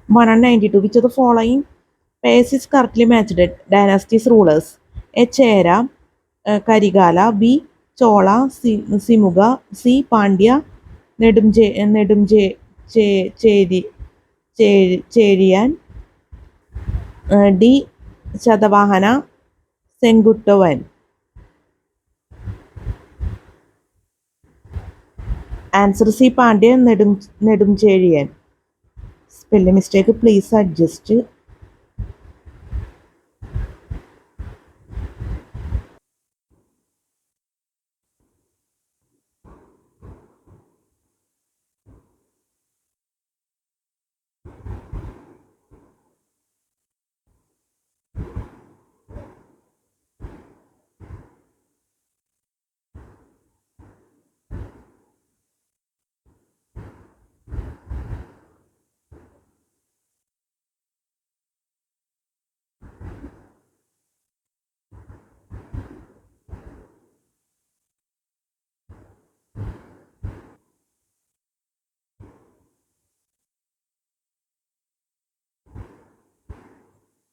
192. Which of the following pairs is correctly matched? Dynasties rulers: A. Chera, Karigala, B. Chola, C. Simuga, C. Pandya, നെടുംചേ നെടുംചേ ചേ ചേരി ചേരിയാൻ, D Satavahana Senguttuvan. Answer C Pandya Nedunchezhiyan. Spelling mistake please adjust.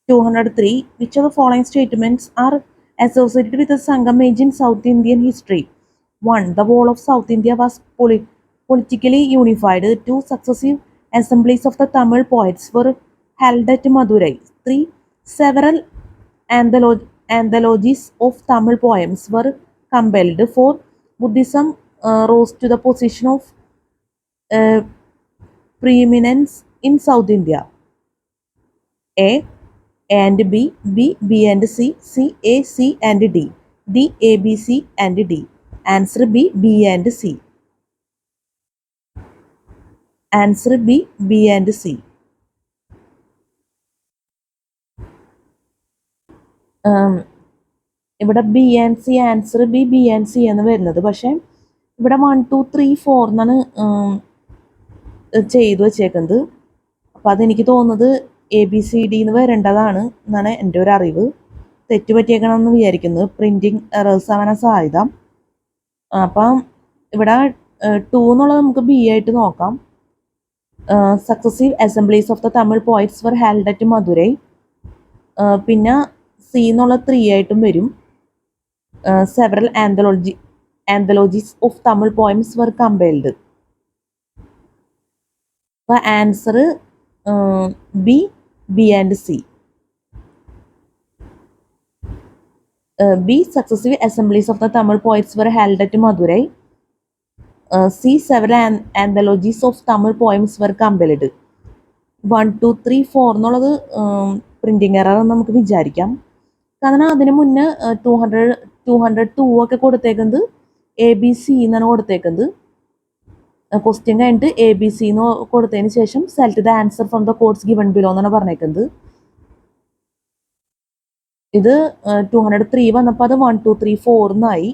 (203) Which of the following statements are associated with the Sangam age in South Indian history? 1. The whole of South India was politically unified. 2. Successive assemblies of the Tamil poets were held at Madurai. 3. Several anthologies of Tamil poems were compiled. 4. Buddhism rose to the position of uh, preeminence in South India. A and B, B and C, C, A, C and D, D, A, B, C and D. Answer B, B and C. Answer B, B and C. ഇവിടെ B and C, answer B, B and C എന്ന് വരുന്നത്. പക്ഷേ ഇവിടെ 1, 2, 3, 4 എന്നാണ് ചെയ്തു വെച്ചേക്കുന്നത്. അപ്പോൾ അതെനിക്ക് തോന്നുന്നത് എ ബി സി ഡി എന്ന് വരേണ്ടതാണ് എന്നാണ് എൻ്റെ ഒരു അറിവ്. തെറ്റുപറ്റിയേക്കണമെന്ന് വിചാരിക്കുന്നത്. പ്രിൻറ്റിങ് എറേഴ്സ് ആവാനാണ് സാധ്യത. അപ്പം ഇവിടെ 2 എന്നുള്ളത് നമുക്ക് ബി ആയിട്ട് നോക്കാം. Successive assemblies of the Tamil poets were held at Madurai. പിന്നെ സി എന്നുള്ള 3 ആയിട്ടും വരും. Several anthologies of Tamil poems were compiled. അപ്പോൾ answer B, B and C. B. Successive assemblies of the Tamil poets were held at Madurai. C. Several anthologies of Tamil poems were compiled. 1, 2, 3, 4 എന്നുള്ളത് പ്രിൻറ്റിങ് എറർ നമുക്ക് വിചാരിക്കാം. കാരണം അതിന് മുന്നേ 202 ഒക്കെ കൊടുത്തേക്കുന്നത് എ ബി സി എന്നാണ് കൊടുത്തേക്കുന്നത്. ക്വസ്റ്റ്യൻ കഴിഞ്ഞിട്ട് എ ബി സി എന്ന് കൊടുത്തതിന് ശേഷം select the answer from the codes given below എന്നാണ് പറഞ്ഞേക്കുന്നത്. ഇത് 203 വന്നപ്പോൾ അത് 1, 2, 3, 4 എന്നായി.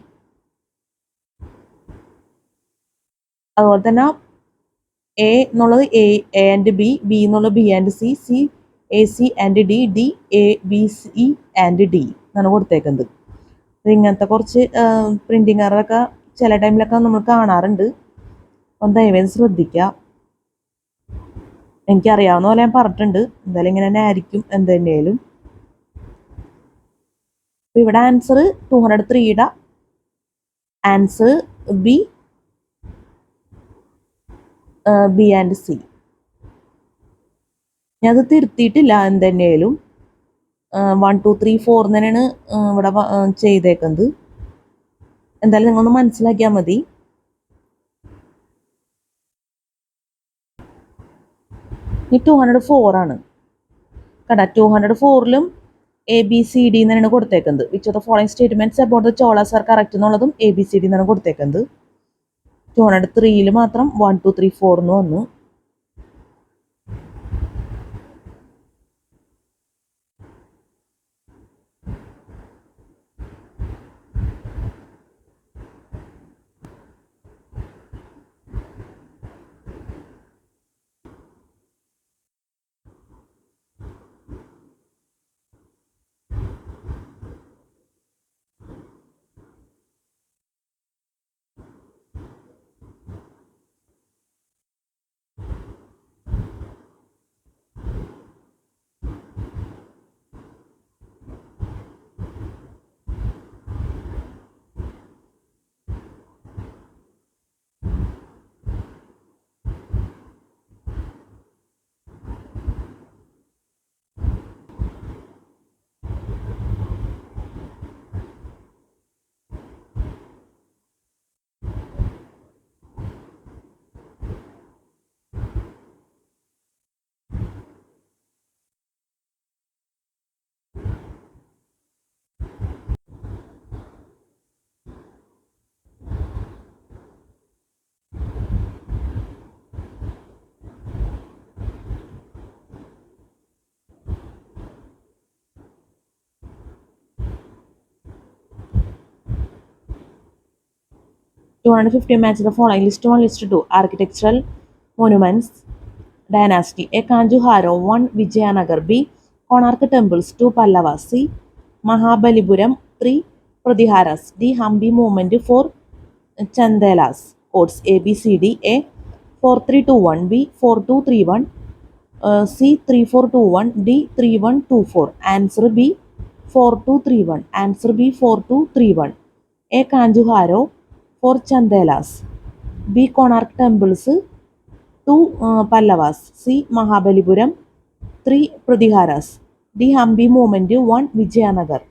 അതുപോലെ തന്നെ എ എന്നുള്ളത് എ ആൻഡ് ബി, ബി എന്നുള്ളത് B and C, C A C and D, D A B C and D എന്നാണ് കൊടുത്തേക്കുന്നത്. ഇങ്ങനത്തെ കുറച്ച് പ്രിൻറ്റിങ് എററൊക്കെ ചില ടൈമിലൊക്കെ നമ്മൾ കാണാറുണ്ട്. ഒന്ന് ദയവേത് ശ്രദ്ധിക്കുക. എനിക്കറിയാവുന്ന പോലെ ഞാൻ പറഞ്ഞിട്ടുണ്ട്. എന്തായാലും ഇങ്ങനെ തന്നെ ആയിരിക്കും എന്ത് തന്നെയാലും. അപ്പോൾ ഇവിടെ ആൻസർ 203യുടെ answer B, B and C. ഞാനത് തിരുത്തിയിട്ടില്ല എന്ത് തന്നെയാലും. 1, 2, 3, 4 തന്നെയാണ് ഇവിടെ ചെയ്തേക്കുന്നത്. എന്തായാലും നിങ്ങളൊന്ന് മനസ്സിലാക്കിയാൽ മതി. ഈ 204 ആണ് കണ്ട. 204ലും എ ബി സി ഡി എന്നാണ് കൊടുത്തേക്കുന്നത്. Which of the following statements about the Cholas are correct എന്നുള്ളതും എ ബി സി ഡി എന്നാണ് കൊടുത്തേക്കുന്നത്. 203ൽ മാത്രം 1, 2, 3, 4 എന്ന് വന്നു. 250 match the following list 1, list 2. Architectural monuments dynasty. A. Kanjuharo 1. Vijayanagar. B. Konark temples 2. Pallavas. C. Mahabalipuram 3. Pradharas. D. Hampi movement 4. Chandelas. Codes A B C D. A 4321. B 4231. C 3421. D 3124. Answer B 4231. Answer B 4231. A. Kanjuharo 4. Chandelas. B. Konark temples 2. Pallavas. C. Mahabalipuram 3. Pradharas. D. Hampi movement 1. Vijayanagar.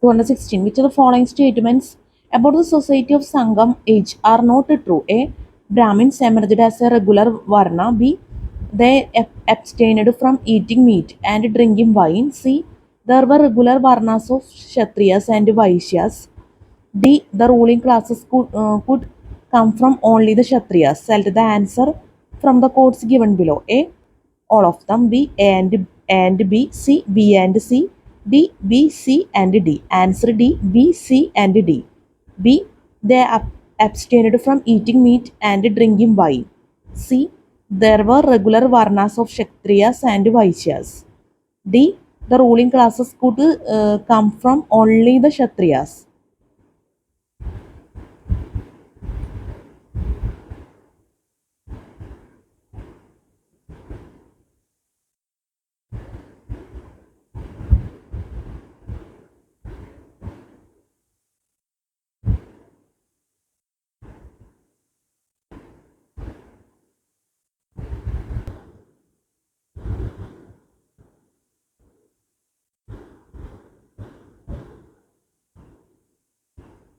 216. Which of the following statements about the society of Sangam age are not true? A. Brahmins emerged as a regular Varna. B. They abstained from eating meat and drinking wine. C. There were regular Varnas of Kshatriyas and Vaishyas. D. The ruling classes could come from only the Kshatriyas. Select the answer from the quotes given below. A. All of them. B. A and B. C. B and C. D. B, C and D. Answer D. B, C and D. B. They abstained from eating meat and drinking wine. C. There were regular Varnas of Kshatriyas and Vaishyas. D. The ruling classes could come from only the Kshatriyas.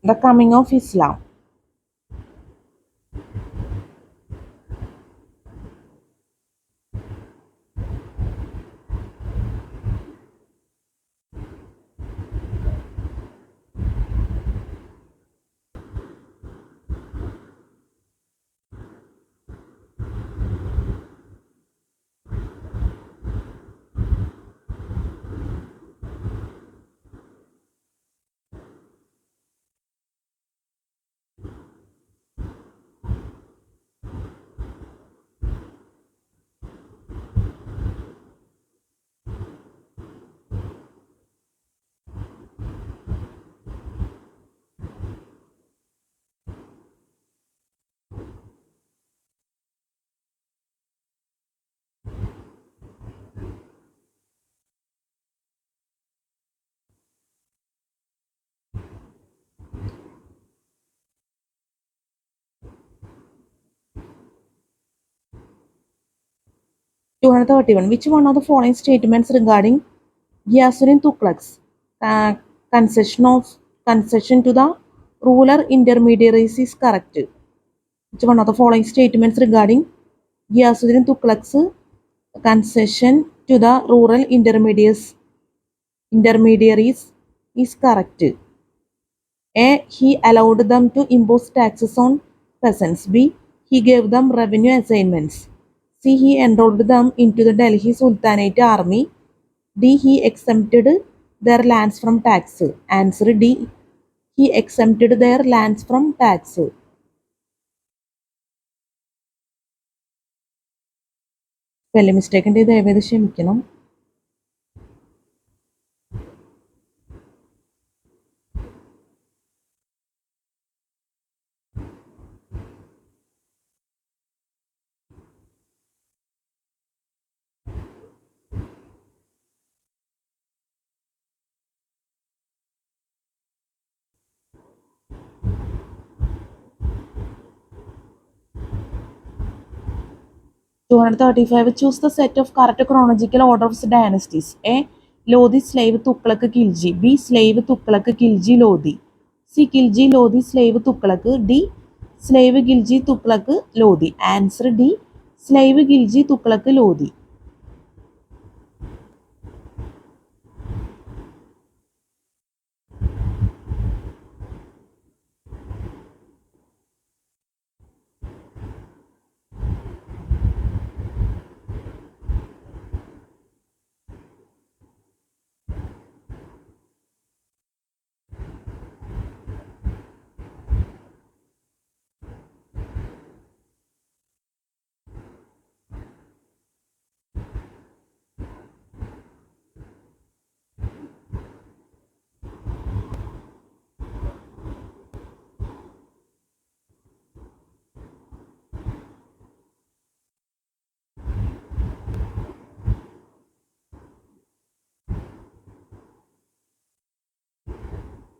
The coming of Islam. Two hundred 31. Which one of the following statements regarding Ghiyasuddin Tughlaq's uh, concession to the ruler intermediaries is correct? Which one of the following statements regarding Ghiyasuddin Tughlaq's concession to the rural intermediaries is correct? A. He allowed them to impose taxes on peasants. B. He gave them revenue assignments. C. He enrolled them into the Delhi Sultanate army. D. He exempted their lands from tax. Answer D. He exempted their lands from tax. Spelling mistake ഉണ്ട് ദയവേത് ക്ഷമിക്കണം. 235. Choose the set of correct chronological order of dynasties. A. Lodi slave Tughlaq Khilji. B. Slave Tughlaq Khilji Lodi. C. Khilji Lodi slave Tughlaq. D. Slave Khilji Tughlaq Lodi. Answer D. Slave Khilji Tughlaq Lodi.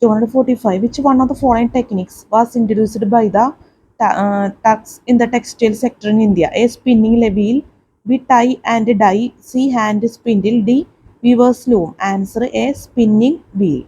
245. Which one of the following techniques was introduced by the Turks in the textile sector in India? A. Spinning wheel. B. Tie and dye. C. Hand spindle. D. Weaver's loom. Answer A. Spinning wheel.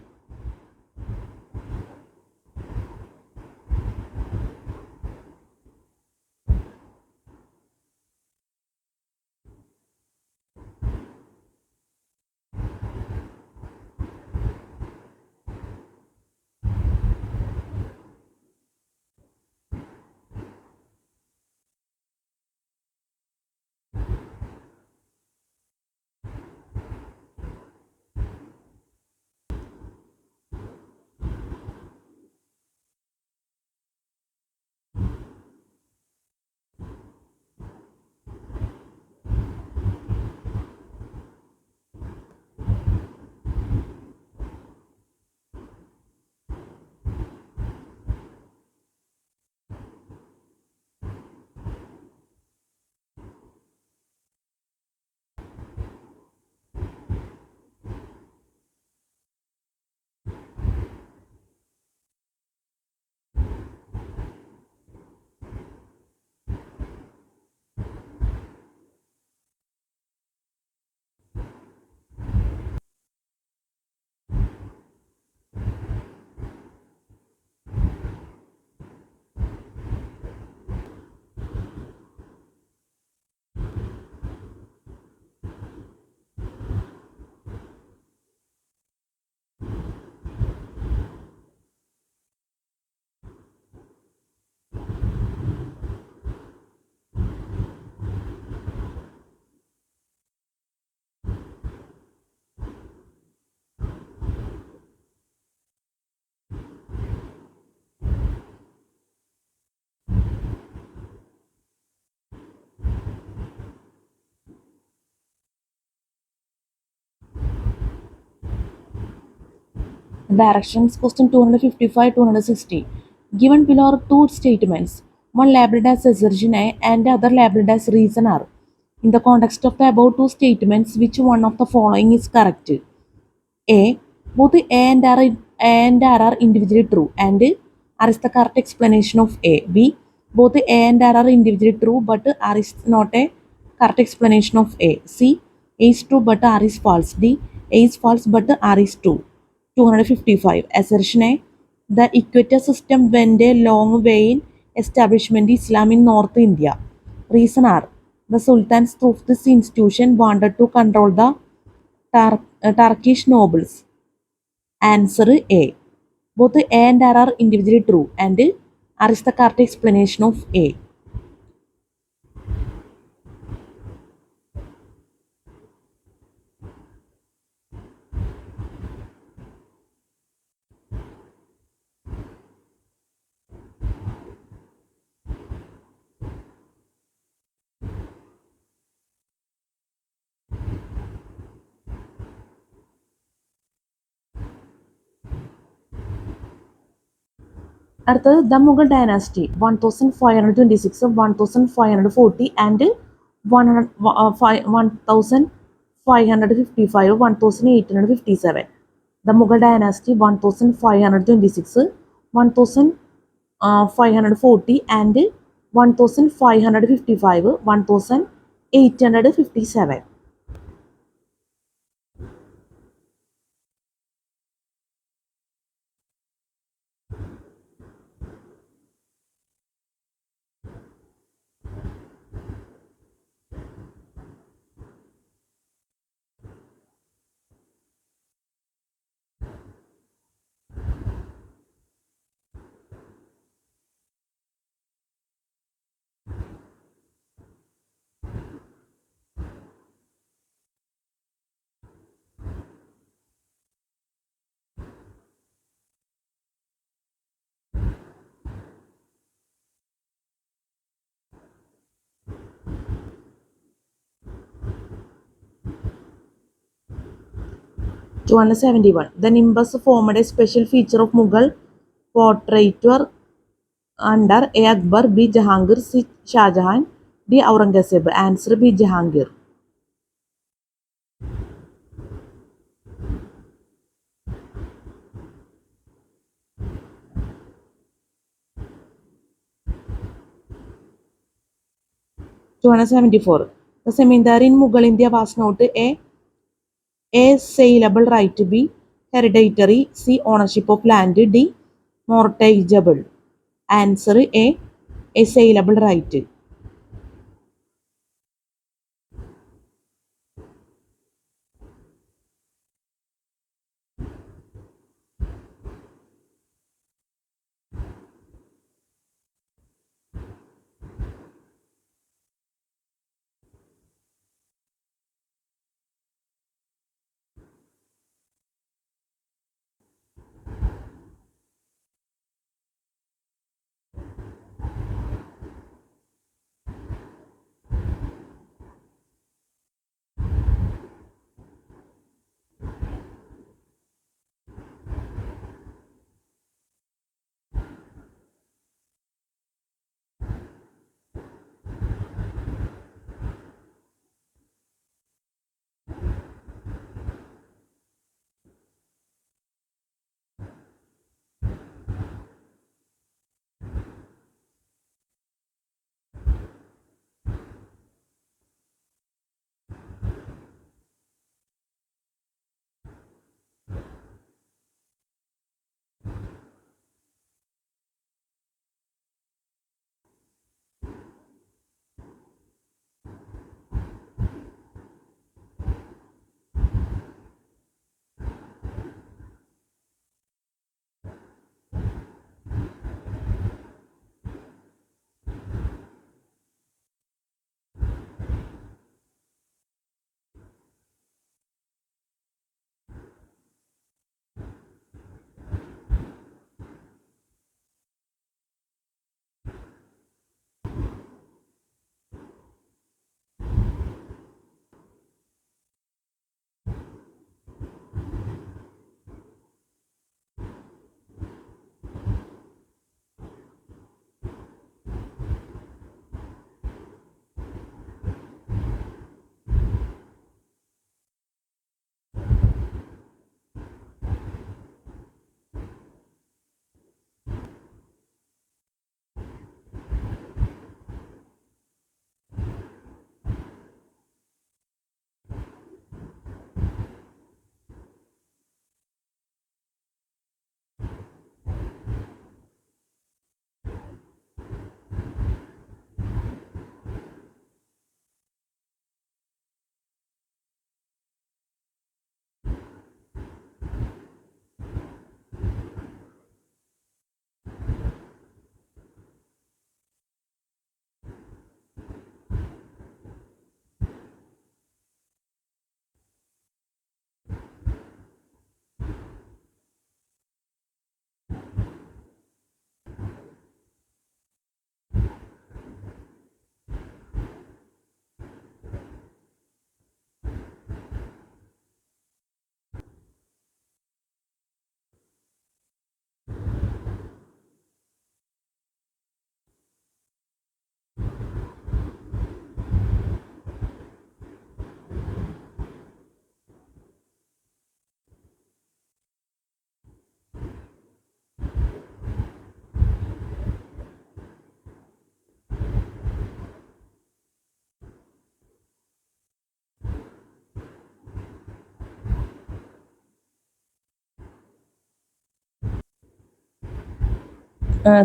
Directions question 255 260. Given below are two statements, one labeled as assertion A and the other labeled as reason R. In the context of the above two statements, which one of the following is correct? A. Both A and R are individually true and R is the correct explanation of A. B. Both A and R are individually true but R is not a correct explanation of A. C. A is true but R is false. D. A is false but R is true. 255. Assertion A. The equator system went a long way in establishment Islam in North India. Reason R. The sultans through this institution wanted to control the Turkish nobles. Answer A. Both A and R are individually true and R is the correct explanation of A. അടുത്തത് the Mughal dynasty 1526, 1540 and 1555, 1857. The Mughal dynasty 1526, 1540 and 1555, 1857. (271). The nimbus formed a special feature of Mughal portraiture under A. Akbar, B. Jahangir, C. Shah Jahan, D. Aurangzeb. Answer B. Jahangir. 274. The Zamindar in Mughal India was not A. Saleable right, B. Hereditary, C. Ownership of land, D. Mortgageable. Answer A. Saleable right.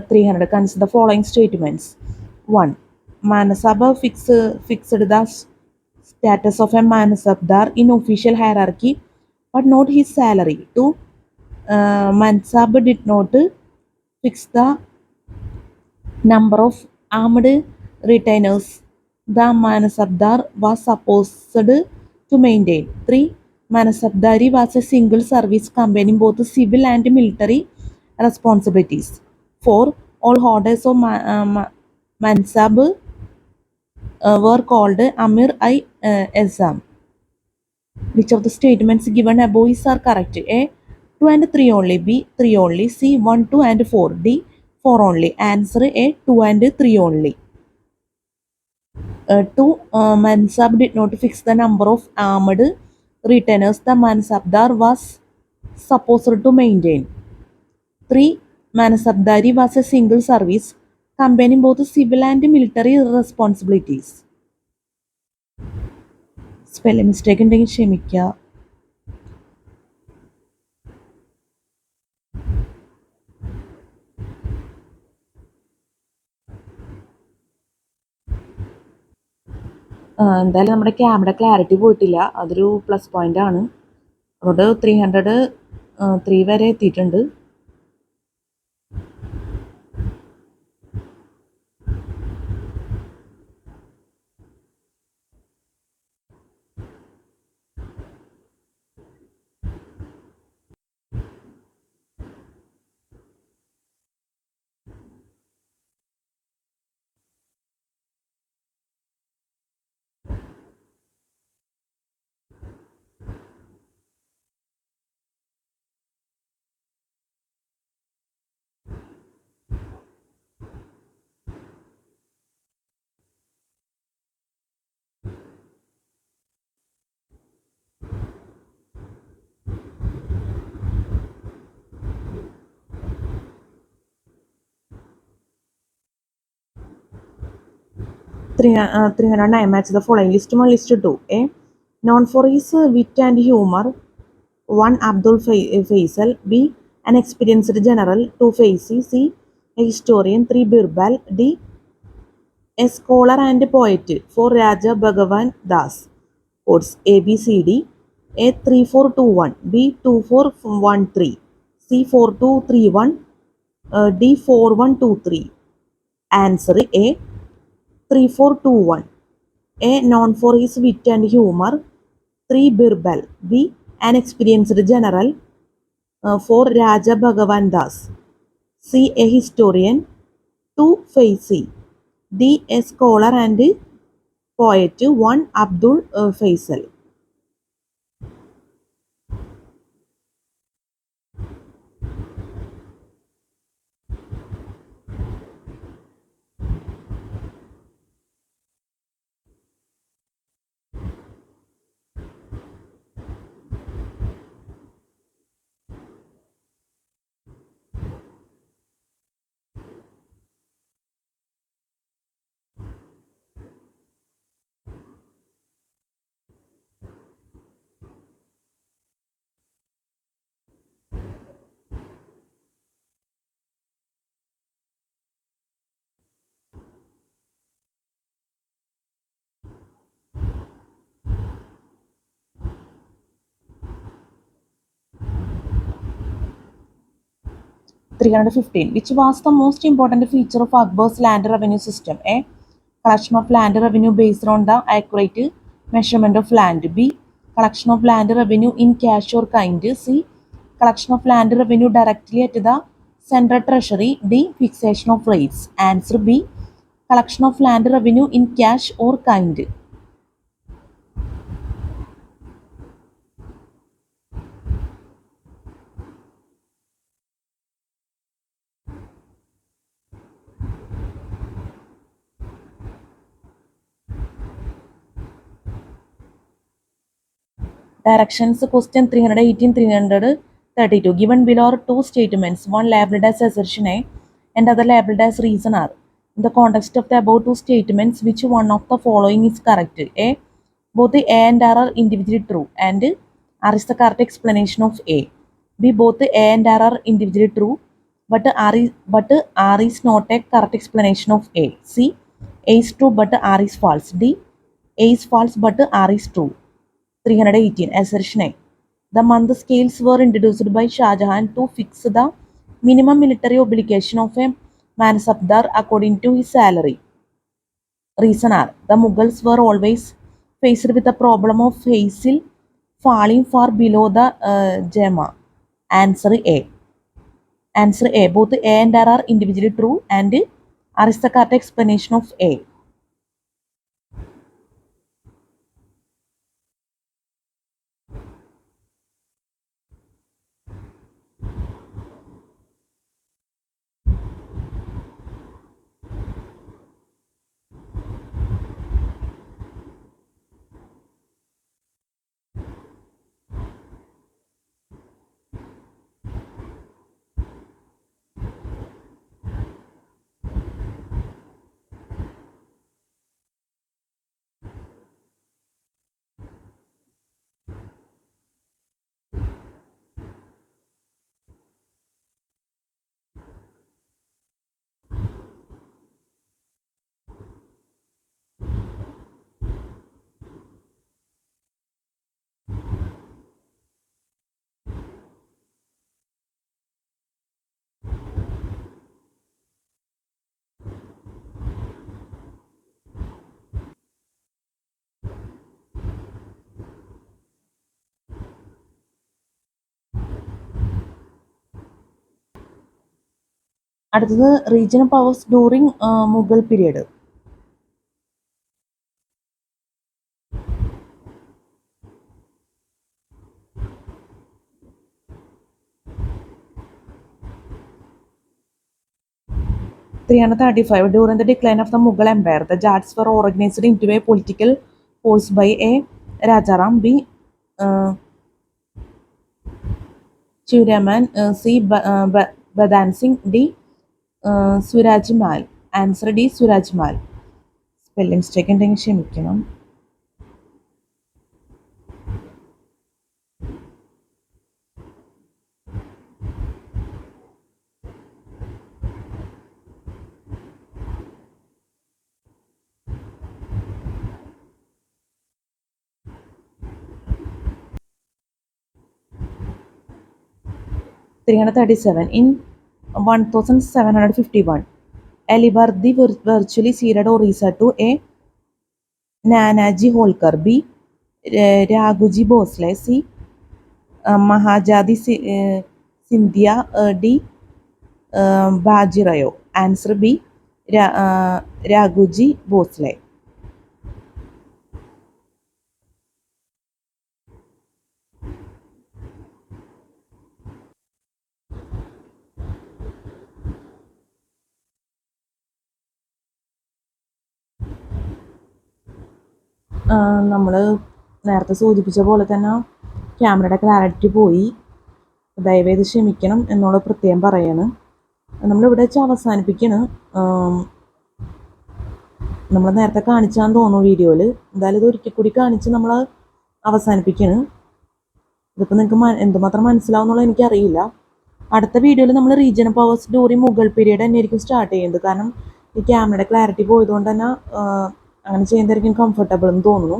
Three hundred. Consider the following statements. 1. Manasabha fixed the status of a Manasabdar in official hierarchy, but not his salary. 2. Mansab did not fix the number of armed retainers the Manasabdar was supposed to maintain. 3. Manasabdari was a single service combining both civil and military responsibilities. 4. All holders of Mansab were called Amir-i-Azam. Which of the statements given above is are correct? A. 2 and 3 only. B. 3 only. C. 1, 2 and 4. D. 4 only. Answer A. 2 and 3 only. 2. Mansab did not fix the number of armed retainers the Mansabdar was supposed to maintain. 3. Manasabdari was a single service combining both civil and military responsibilities. Spelling mistake ഉണ്ടെങ്കിൽ ക്ഷമിക്കുക. എന്തായാലും നമ്മുടെ ക്യാമറ ക്ലാരിറ്റി പോയിട്ടില്ല, അതൊരു പ്ലസ് പോയിന്റ് ആണ്. അതുകൊണ്ട് 303 വരെ എത്തിയിട്ടുണ്ട്. Three hundred nine match the following list. One list two. Known for his wit and humor. One Abdul Faisal. B. An experienced general. Two Faisi. C. A historian. Three Birbal. D. A scholar and a poet. Four Raja Bhagavan Das. Codes A B C D. A 3421. B 2413. C 4231. D 4123. Answer A 3421. A. Known for his wit and humor. 3. Birbal. B. An experienced general. 4. Raja Bhagavan Das. C. A historian. 2. Faisi. D. A scholar and poet. 1. Abdul Faisal. (315) Which was the most important feature of Akbar's land revenue system? A. Collection of land revenue based on the accurate measurement of land. B. Collection of land revenue in cash or kind. C. Collection of land revenue directly at the central treasury. D. Fixation of rates. Answer B. Collection of land revenue in cash or kind. Directions question 318 332. Given below are two statements, one labeled as assertion A and other labeled as reason R. In the context of the above two statements, which one of the following is correct? A. Both the A and R are individually true and R is the correct explanation of A. B. Both the A and R are individually true but R is not a correct explanation of A. C. A is true but R is false. D. A is false but R is true. 318. Assertion A. The month scales were introduced by Shah Jahan to fix the minimum military obligation of a Mansabdar according to his salary. Reason R. The Mughals were always faced with the problem of Faisal falling far below the Jama. Answer A. Answer A. Both A and R are individually true and R is the correct explanation of A. അടുത്തത് regional powers during Mughal period. During the decline of the Mughal Empire, the Jats were organized into a political force by A. Rajaram, B. Churaman, C. Badan Singh, D. Suraj Mal. Answer D. Suraj Mal. Spelling mistake ഉണ്ടെങ്കിൽ ക്ഷമിക്കണം. In 1751, Alibardi virtually ceded Orissa to A. Nanaji Holkar, B. Raghuji Bhosle, C. Mahajadi Sindhia, D. Bajirayo. Answer B. Raghuji Bhosle. നമ്മൾ നേരത്തെ സൂചിപ്പിച്ച പോലെ തന്നെ ക്യാമറയുടെ ക്ലാരിറ്റി പോയി, ദയവേത് ക്ഷമിക്കണം എന്നുള്ള പ്രത്യേകം പറയാണ്. നമ്മളിവിടെ വെച്ച് അവസാനിപ്പിക്കണം. നമ്മൾ നേരത്തെ കാണിച്ചാന്ന് തോന്നുന്നു വീഡിയോയിൽ. എന്തായാലും ഇത് ഒരിക്കൽ കൂടി കാണിച്ച് നമ്മൾ അവസാനിപ്പിക്കണം. ഇതിപ്പോൾ നിങ്ങൾക്ക് എന്തുമാത്രം മനസ്സിലാവുന്നുള്ളത് എനിക്കറിയില്ല. അടുത്ത വീഡിയോയിൽ നമ്മൾ regional powers during Mughal period തന്നെ ആയിരിക്കും സ്റ്റാർട്ട് ചെയ്യുന്നത്. കാരണം ഈ ക്യാമറയുടെ ക്ലാരിറ്റി പോയതുകൊണ്ട് തന്നെ അങ്ങനെ ചെയ്യുന്നതായിരിക്കും കംഫർട്ടബിൾ എന്ന് തോന്നുന്നു.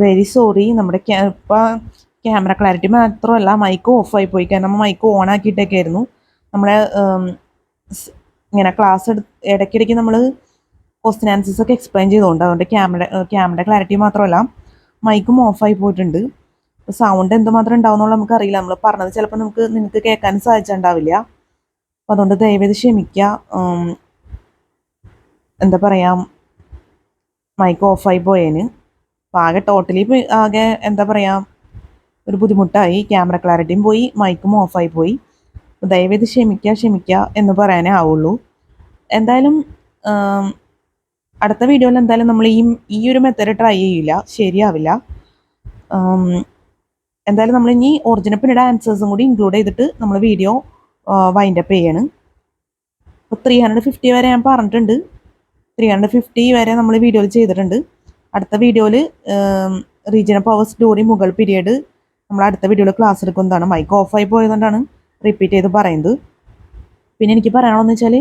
വെരി സോറി, നമ്മുടെ ഇപ്പോൾ ക്യാമറ ക്ലാരിറ്റി മാത്രമല്ല മൈക്ക് ഓഫായി പോയി. കാരണം നമ്മൾ മൈക്ക് ഓൺ ആക്കിയിട്ടൊക്കെ ആയിരുന്നു. നമ്മളെ ഇങ്ങനെ ക്ലാസ് ഇടയ്ക്കിടയ്ക്ക് നമ്മൾ ക്വസ്റ്റ്യൻ ആൻസേഴ്സ് ഒക്കെ എക്സ്പ്ലെയിൻ ചെയ്തുകൊണ്ട് അതുകൊണ്ട് ക്യാമറ ക്ലാരിറ്റി മാത്രമല്ല മൈക്കും ഓഫായി പോയിട്ടുണ്ട്. സൗണ്ട് എന്തുമാത്രം ഉണ്ടാവുന്നുള്ള നമുക്കറിയില്ല. നമ്മൾ പറഞ്ഞത് ചിലപ്പോൾ നിങ്ങൾക്ക് കേൾക്കാൻ സാധിച്ചിട്ടുണ്ടാവില്ല. അപ്പോൾ അതുകൊണ്ട് ദയവേത് ക്ഷമിക്കുക. എന്താ പറയുക, മൈക്ക് ഓഫായി പോയേന്. അപ്പോൾ ആകെ ടോട്ടലി ആകെ എന്താ പറയുക ഒരു ബുദ്ധിമുട്ടായി. ക്യാമറ ക്ലാരിറ്റിയും പോയി, മൈക്കും ഓഫായി പോയി. ദയവേത് ക്ഷമിക്കുക എന്ന് പറയാനേ ആവുള്ളൂ. എന്തായാലും അടുത്ത വീഡിയോയിൽ എന്തായാലും നമ്മൾ ഈ ഒരു മെത്തേഡ് ട്രൈ ചെയ്യില്ല, ശരിയാവില്ല. എന്തായാലും നമ്മൾ ഇനി ഒറിജിനൽ പിന്നീട് ആൻസേഴ്സും കൂടി ഇൻക്ലൂഡ് ചെയ്തിട്ട് നമ്മൾ വീഡിയോ വൈൻഡപ്പ് ചെയ്യാണ്. അപ്പോൾ 350 വരെ ഞാൻ പറഞ്ഞിട്ടുണ്ട്. 350 വരെ നമ്മൾ വീഡിയോയിൽ ചെയ്തിട്ടുണ്ട്. അടുത്ത വീഡിയോയിൽ regional powers during Mughal period നമ്മൾ അടുത്ത വീഡിയോയിൽ ക്ലാസ് എടുക്കുന്നതാണ്. മൈക്ക് ഓഫായി പോയതുകൊണ്ടാണ് റിപ്പീറ്റ് ചെയ്ത് പറയുന്നത്. പിന്നെ എനിക്ക് പറയാനുള്ളതെന്ന് വെച്ചാൽ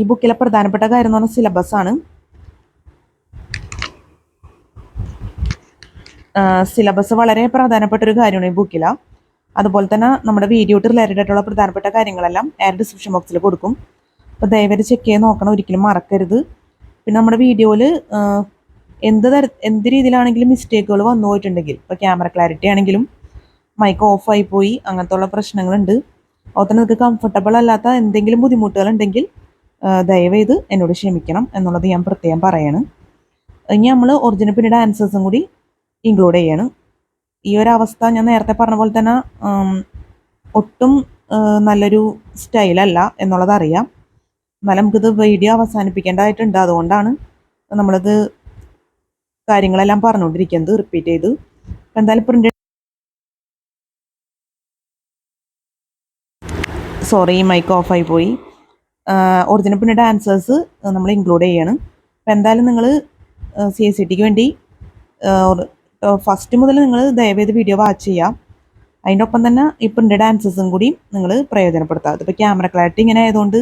ഈ ബുക്കിലെ പ്രധാനപ്പെട്ട കാര്യം എന്ന് പറഞ്ഞാൽ സിലബസാണ്. സിലബസ് വളരെ പ്രധാനപ്പെട്ട ഒരു കാര്യമാണ് ഈ ബുക്കിലാണ്. അതുപോലെ തന്നെ നമ്മുടെ വീഡിയോ റിലേറ്റഡ് ആയിട്ടുള്ള പ്രധാനപ്പെട്ട കാര്യങ്ങളെല്ലാം ഡിസ്ക്രിപ്ഷൻ ബോക്സിൽ കൊടുക്കും. അപ്പോൾ ദയവായി ചെക്ക് ചെയ്ത് നോക്കണം, ഒരിക്കലും മറക്കരുത്. പിന്നെ നമ്മുടെ വീഡിയോയിൽ എന്ത് രീതിയിലാണെങ്കിലും മിസ്റ്റേക്കുകൾ വന്നു പോയിട്ടുണ്ടെങ്കിൽ, ഇപ്പോൾ ക്യാമറ ക്ലാരിറ്റി ആണെങ്കിലും മൈക്ക് ഓഫായി പോയി അങ്ങനത്തെ ഉള്ള പ്രശ്നങ്ങളുണ്ട്. അതുപോലെ തന്നെ നിങ്ങൾക്ക് കംഫർട്ടബിൾ അല്ലാത്ത എന്തെങ്കിലും ബുദ്ധിമുട്ടുകൾ ഉണ്ടെങ്കിൽ ദയവേത് എന്നോട് ക്ഷമിക്കണം എന്നുള്ളത് ഞാൻ പ്രത്യേകം പറയാണ്. ഇനി നമ്മൾ ഒറിജിനൽ പിന്നീട് ആൻസേഴ്സും കൂടി ഇൻക്ലൂഡ് ചെയ്യണം. ഈ ഒരു അവസ്ഥ ഞാൻ നേരത്തെ പറഞ്ഞ പോലെ തന്നെ ഒട്ടും നല്ലൊരു സ്റ്റൈലല്ല എന്നുള്ളത് അറിയാം. എന്നാലും നമുക്കിത് വീഡിയോ അവസാനിപ്പിക്കേണ്ടതായിട്ടുണ്ട്. അതുകൊണ്ടാണ് നമ്മളത് കാര്യങ്ങളെല്ലാം പറഞ്ഞുകൊണ്ടിരിക്കുന്നത് റിപ്പീറ്റ് ചെയ്ത്. എന്തായാലും പ്രിൻ്റ് മൈക്ക് ഓഫായി പോയി. ഒറിജിനൽ പിന്നീട് ആൻസേഴ്സ് നമ്മൾ ഇൻക്ലൂഡ് ചെയ്യണം. അപ്പം എന്തായാലും നിങ്ങൾ CICTക്ക് വേണ്ടി ഫസ്റ്റ് മുതൽ നിങ്ങൾ ദയവേത് വീഡിയോ വാച്ച് ചെയ്യാം. അതിൻ്റെ ഒപ്പം തന്നെ ഈ പ്രിൻ്റഡ് ആൻസേഴ്സും കൂടി നിങ്ങൾ പ്രയോജനപ്പെടുത്തുക. അതിപ്പോൾ ക്യാമറ ക്ലാരിറ്റി ഇങ്ങനെ ആയതുകൊണ്ട്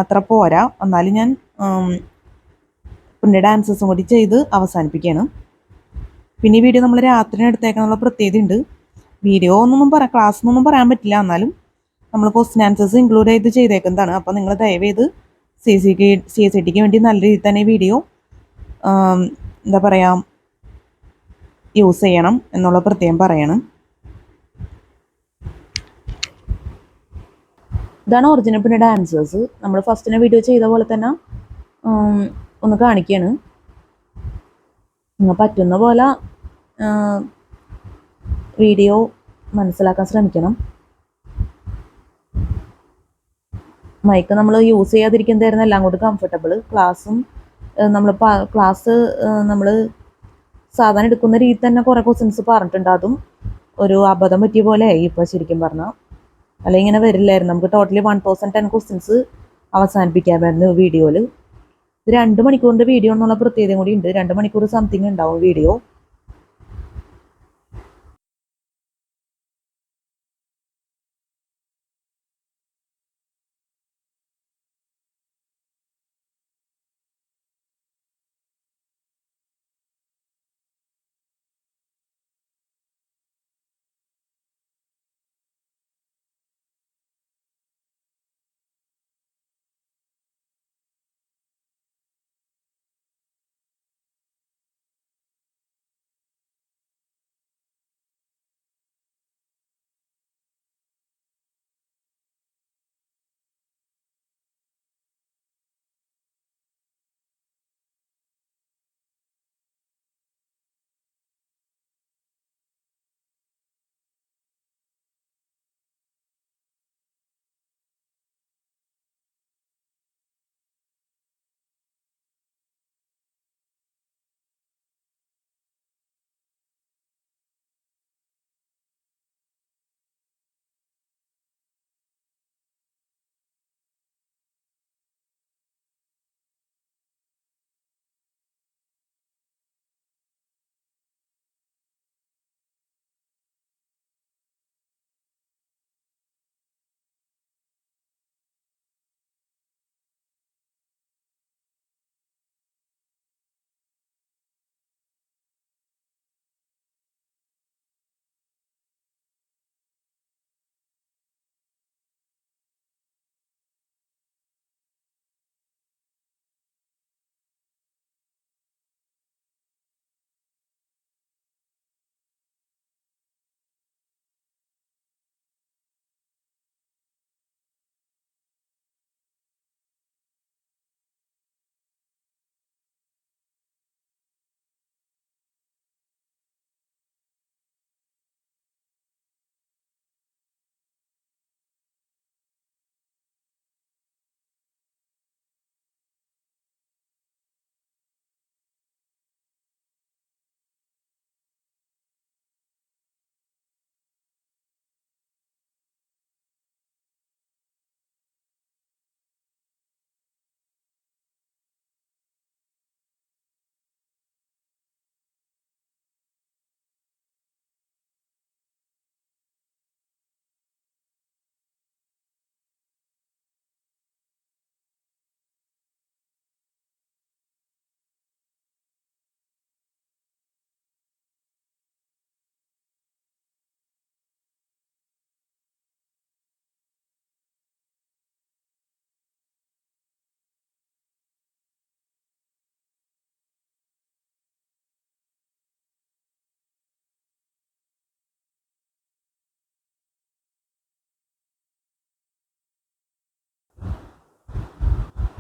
അത്ര പോരാ. എന്നാലും ഞാൻ പ്രിൻ്റഡ് ആൻസേഴ്സും കൂടി ചെയ്ത് അവസാനിപ്പിക്കുകയാണ്. പിന്നെ ഈ വീഡിയോ നമ്മൾ രാത്രി എടുത്തേക്കാനുള്ള പ്രത്യേകത ഉണ്ട്. വീഡിയോ ക്ലാസ് എന്നൊന്നും പറയാൻ പറ്റില്ല. എന്നാലും നമ്മൾ ക്വസ്റ്റ്യൻ ആൻസേഴ്സ് ഇൻക്ലൂഡ് ചെയ്തേക്കുന്നതാണ്. അപ്പോൾ നിങ്ങൾ ദയവേത് CICTക്ക് വേണ്ടി നല്ല രീതിയിൽ തന്നെ വീഡിയോ എന്താ പറയുക യൂസ് ചെയ്യണം എന്നുള്ള പ്രത്യേകം പറയണം. ഇതാണ് ഒറിജിനൽ പിന്നീട് ആൻസേഴ്സ്. നമ്മൾ ഫസ്റ്റിനെ വീഡിയോ ചെയ്ത പോലെ തന്നെ ഒന്ന് കാണിക്കുകയാണ്. നിങ്ങൾ പറ്റുന്ന പോലെ വീഡിയോ മനസ്സിലാക്കാൻ ശ്രമിക്കണം. മൈക്ക് നമ്മൾ യൂസ് ചെയ്യാതിരിക്കുന്നതായിരുന്നു എല്ലാം കൂടി കംഫർട്ടബിൾ. ക്ലാസ് നമ്മൾ സാധാരണ എടുക്കുന്ന രീതി തന്നെ കുറേ ക്വസ്റ്റ്യൻസ് പറഞ്ഞിട്ടുണ്ട്. അതും ഒരു അബദ്ധം പറ്റിയ പോലെ ആയി ഇപ്പോൾ ശരിക്കും പറഞ്ഞാൽ. അല്ലെങ്കിൽ ഇങ്ങനെ വരില്ലായിരുന്നു. നമുക്ക് ടോട്ടലി 1010 ക്വസ്റ്റ്യൻസ് അവസാനിപ്പിക്കാമായിരുന്നു വീഡിയോയിൽ. ഇത് 2 മണിക്കൂറിൻ്റെ വീഡിയോ എന്നുള്ള പ്രത്യേകതയും കൂടി ഉണ്ട്. 2 മണിക്കൂർ സംതിങ് ഉണ്ടാവും വീഡിയോ.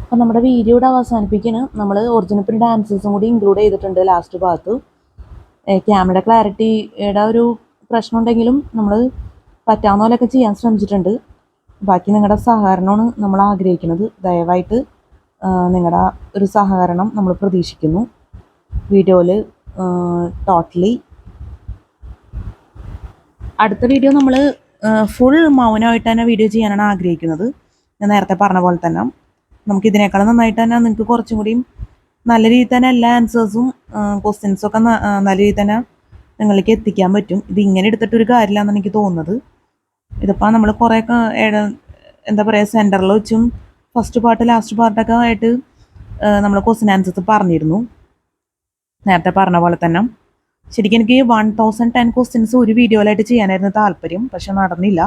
അപ്പോൾ നമ്മുടെ വീഡിയോയുടെ അവസാനിപ്പിക്കുന്ന നമ്മൾ ഒറിജിനൽ പ്രിൻ്റ് ആൻസേഴ്സും കൂടി ഇൻക്ലൂഡ് ചെയ്തിട്ടുണ്ട് ലാസ്റ്റ് ഭാഗത്ത്. ക്യാമറ ക്ലാരിറ്റിയുടെ ഒരു പ്രശ്നം ഉണ്ടെങ്കിലും നമ്മൾ പറ്റാവുന്ന പോലെയൊക്കെ ചെയ്യാൻ ശ്രമിച്ചിട്ടുണ്ട്. ബാക്കി നിങ്ങളുടെ സഹകരണമാണ് നമ്മൾ ആഗ്രഹിക്കുന്നത്. ദയവായിട്ട് നിങ്ങളുടെ ഒരു സഹകരണം നമ്മൾ പ്രതീക്ഷിക്കുന്നു. വീഡിയോയിൽ ടോട്ടലി അടുത്ത വീഡിയോ നമ്മൾ ഫുൾ മൗനമായിട്ട് തന്നെ വീഡിയോ ചെയ്യാനാണ് ആഗ്രഹിക്കുന്നത്. ഞാൻ നേരത്തെ പറഞ്ഞ പോലെ തന്നെ നമുക്ക് ഇതിനേക്കാളും നന്നായിട്ട് തന്നെ നിങ്ങൾക്ക് കുറച്ചും കൂടിയും നല്ല രീതിയിൽ തന്നെ എല്ലാ ആൻസേഴ്സും ക്വസ്റ്റ്യൻസൊക്കെ നല്ല രീതിയിൽ തന്നെ നിങ്ങളിലേക്ക് എത്തിക്കാൻ പറ്റും. ഇത് ഇങ്ങനെ എടുത്തിട്ടൊരു കാര്യമില്ലാന്നാണ് എനിക്ക് തോന്നുന്നത്. ഇതിപ്പോൾ നമ്മൾ കുറേയൊക്കെ എന്താ പറയുക സെൻറ്ററിൽ വെച്ചും ഫസ്റ്റ് പാർട്ട് ലാസ്റ്റ് പാർട്ടൊക്കെ ആയിട്ട് നമ്മൾ ക്വസ്റ്റ്യൻ ആൻസേഴ്സ് പറഞ്ഞിരുന്നു. നേരത്തെ പറഞ്ഞ പോലെ തന്നെ ശരിക്കും എനിക്ക് 1010 ക്വസ്റ്റ്യൻസ് ഒരു വീഡിയോയിലായിട്ട് ചെയ്യാനായിരുന്നു താല്പര്യം. പക്ഷെ നടന്നില്ല.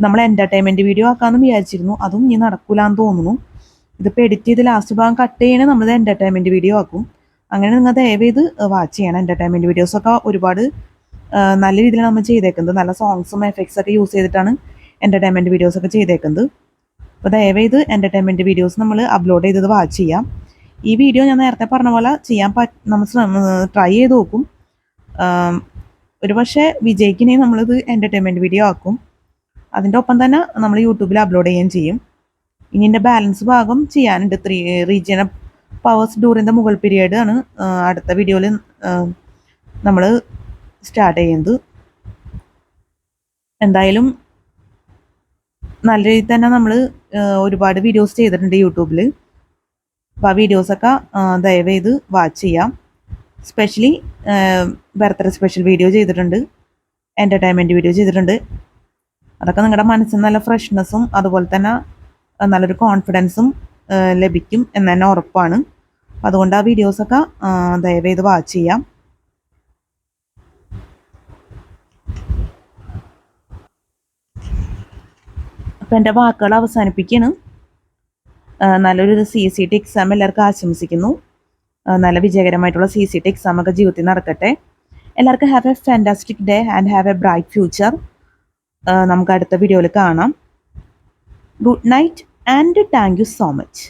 നമ്മൾ എൻ്റർടൈൻമെൻറ്റ് വീഡിയോ ആക്കാമെന്ന് വിചാരിച്ചിരുന്നു. അതും ഇനി നടക്കില്ലാന്ന് തോന്നുന്നു. ഇതിപ്പോൾ എഡിറ്റ് ചെയ്ത് ലാസ്റ്റ് ഭാഗം കട്ട് ചെയ്യണേ നമ്മൾ എൻ്റർടൈൻമെൻറ്റ് വീഡിയോ ആക്കും. അങ്ങനെ നിങ്ങൾ ദയവേത് വാച്ച് ചെയ്യണം. എൻ്റർടൈൻമെൻറ്റ് വീഡിയോസൊക്കെ ഒരുപാട് നല്ല രീതിയിൽ നമ്മൾ ചെയ്തേക്കുന്നത്. നല്ല സോങ്സും എഫക്ട്സ് ഒക്കെ യൂസ് ചെയ്തിട്ടാണ് എൻ്റർടൈൻമെൻറ്റ് വീഡിയോസൊക്കെ ചെയ്തേക്കുന്നത്. അപ്പോൾ ദയവേത് എൻ്റർടൈൻമെൻറ്റ് വീഡിയോസ് നമ്മൾ അപ്ലോഡ് ചെയ്തത് വാച്ച് ചെയ്യാം. ഈ വീഡിയോ ഞാൻ നേരത്തെ പറഞ്ഞ പോലെ ചെയ്യാൻ നമ്മൾ ട്രൈ ചെയ്ത് നോക്കും. ഒരു പക്ഷേ വിജയിക്കണേ നമ്മളിത് എൻ്റർടൈൻമെൻറ്റ് വീഡിയോ ആക്കും. അതിൻ്റെ ഒപ്പം തന്നെ നമ്മൾ യൂട്യൂബിൽ അപ്ലോഡ് ചെയ്യുകയും ചെയ്യും. ഇനി എൻ്റെ ബാലൻസ് ഭാഗം ചെയ്യാനുണ്ട്. 3 regional powers during the Mughal period ആണ് അടുത്ത വീഡിയോയിൽ നമ്മൾ സ്റ്റാർട്ട് ചെയ്യുന്നത്. എന്തായാലും നല്ല രീതിയിൽ തന്നെ നമ്മൾ ഒരുപാട് വീഡിയോസ് ചെയ്തിട്ടുണ്ട് യൂട്യൂബിൽ. അപ്പോൾ ആ വീഡിയോസൊക്കെ ദയവേത് വാച്ച് ചെയ്യാം. സ്പെഷ്യലി ബർത്ത്ഡേ സ്പെഷ്യൽ വീഡിയോ ചെയ്തിട്ടുണ്ട്, എൻ്റർടൈൻമെൻറ്റ് വീഡിയോ ചെയ്തിട്ടുണ്ട്. അതൊക്കെ നിങ്ങളുടെ മനസ്സിന് നല്ല ഫ്രഷ്നെസ്സും അതുപോലെ തന്നെ നല്ലൊരു കോൺഫിഡൻസും ലഭിക്കും എന്ന് തന്നെ ഉറപ്പാണ്. അതുകൊണ്ട് ആ വീഡിയോസൊക്കെ ദയവേത് വാച്ച് ചെയ്യാം. അപ്പം എൻ്റെ വാക്കുകൾ അവസാനിപ്പിക്കുകയാണ്. നല്ലൊരു CCT എക്സാം എല്ലാവർക്കും ആശംസിക്കുന്നു. നല്ല വിജയകരമായിട്ടുള്ള CCT എക്സാമൊക്കെ ജീവിതത്തിൽ നടക്കട്ടെ. എല്ലാവർക്കും have A fantastic day and have A bright future. നമുക്ക് അടുത്ത വീഡിയോയിൽ കാണാം. Good night and thank you so much.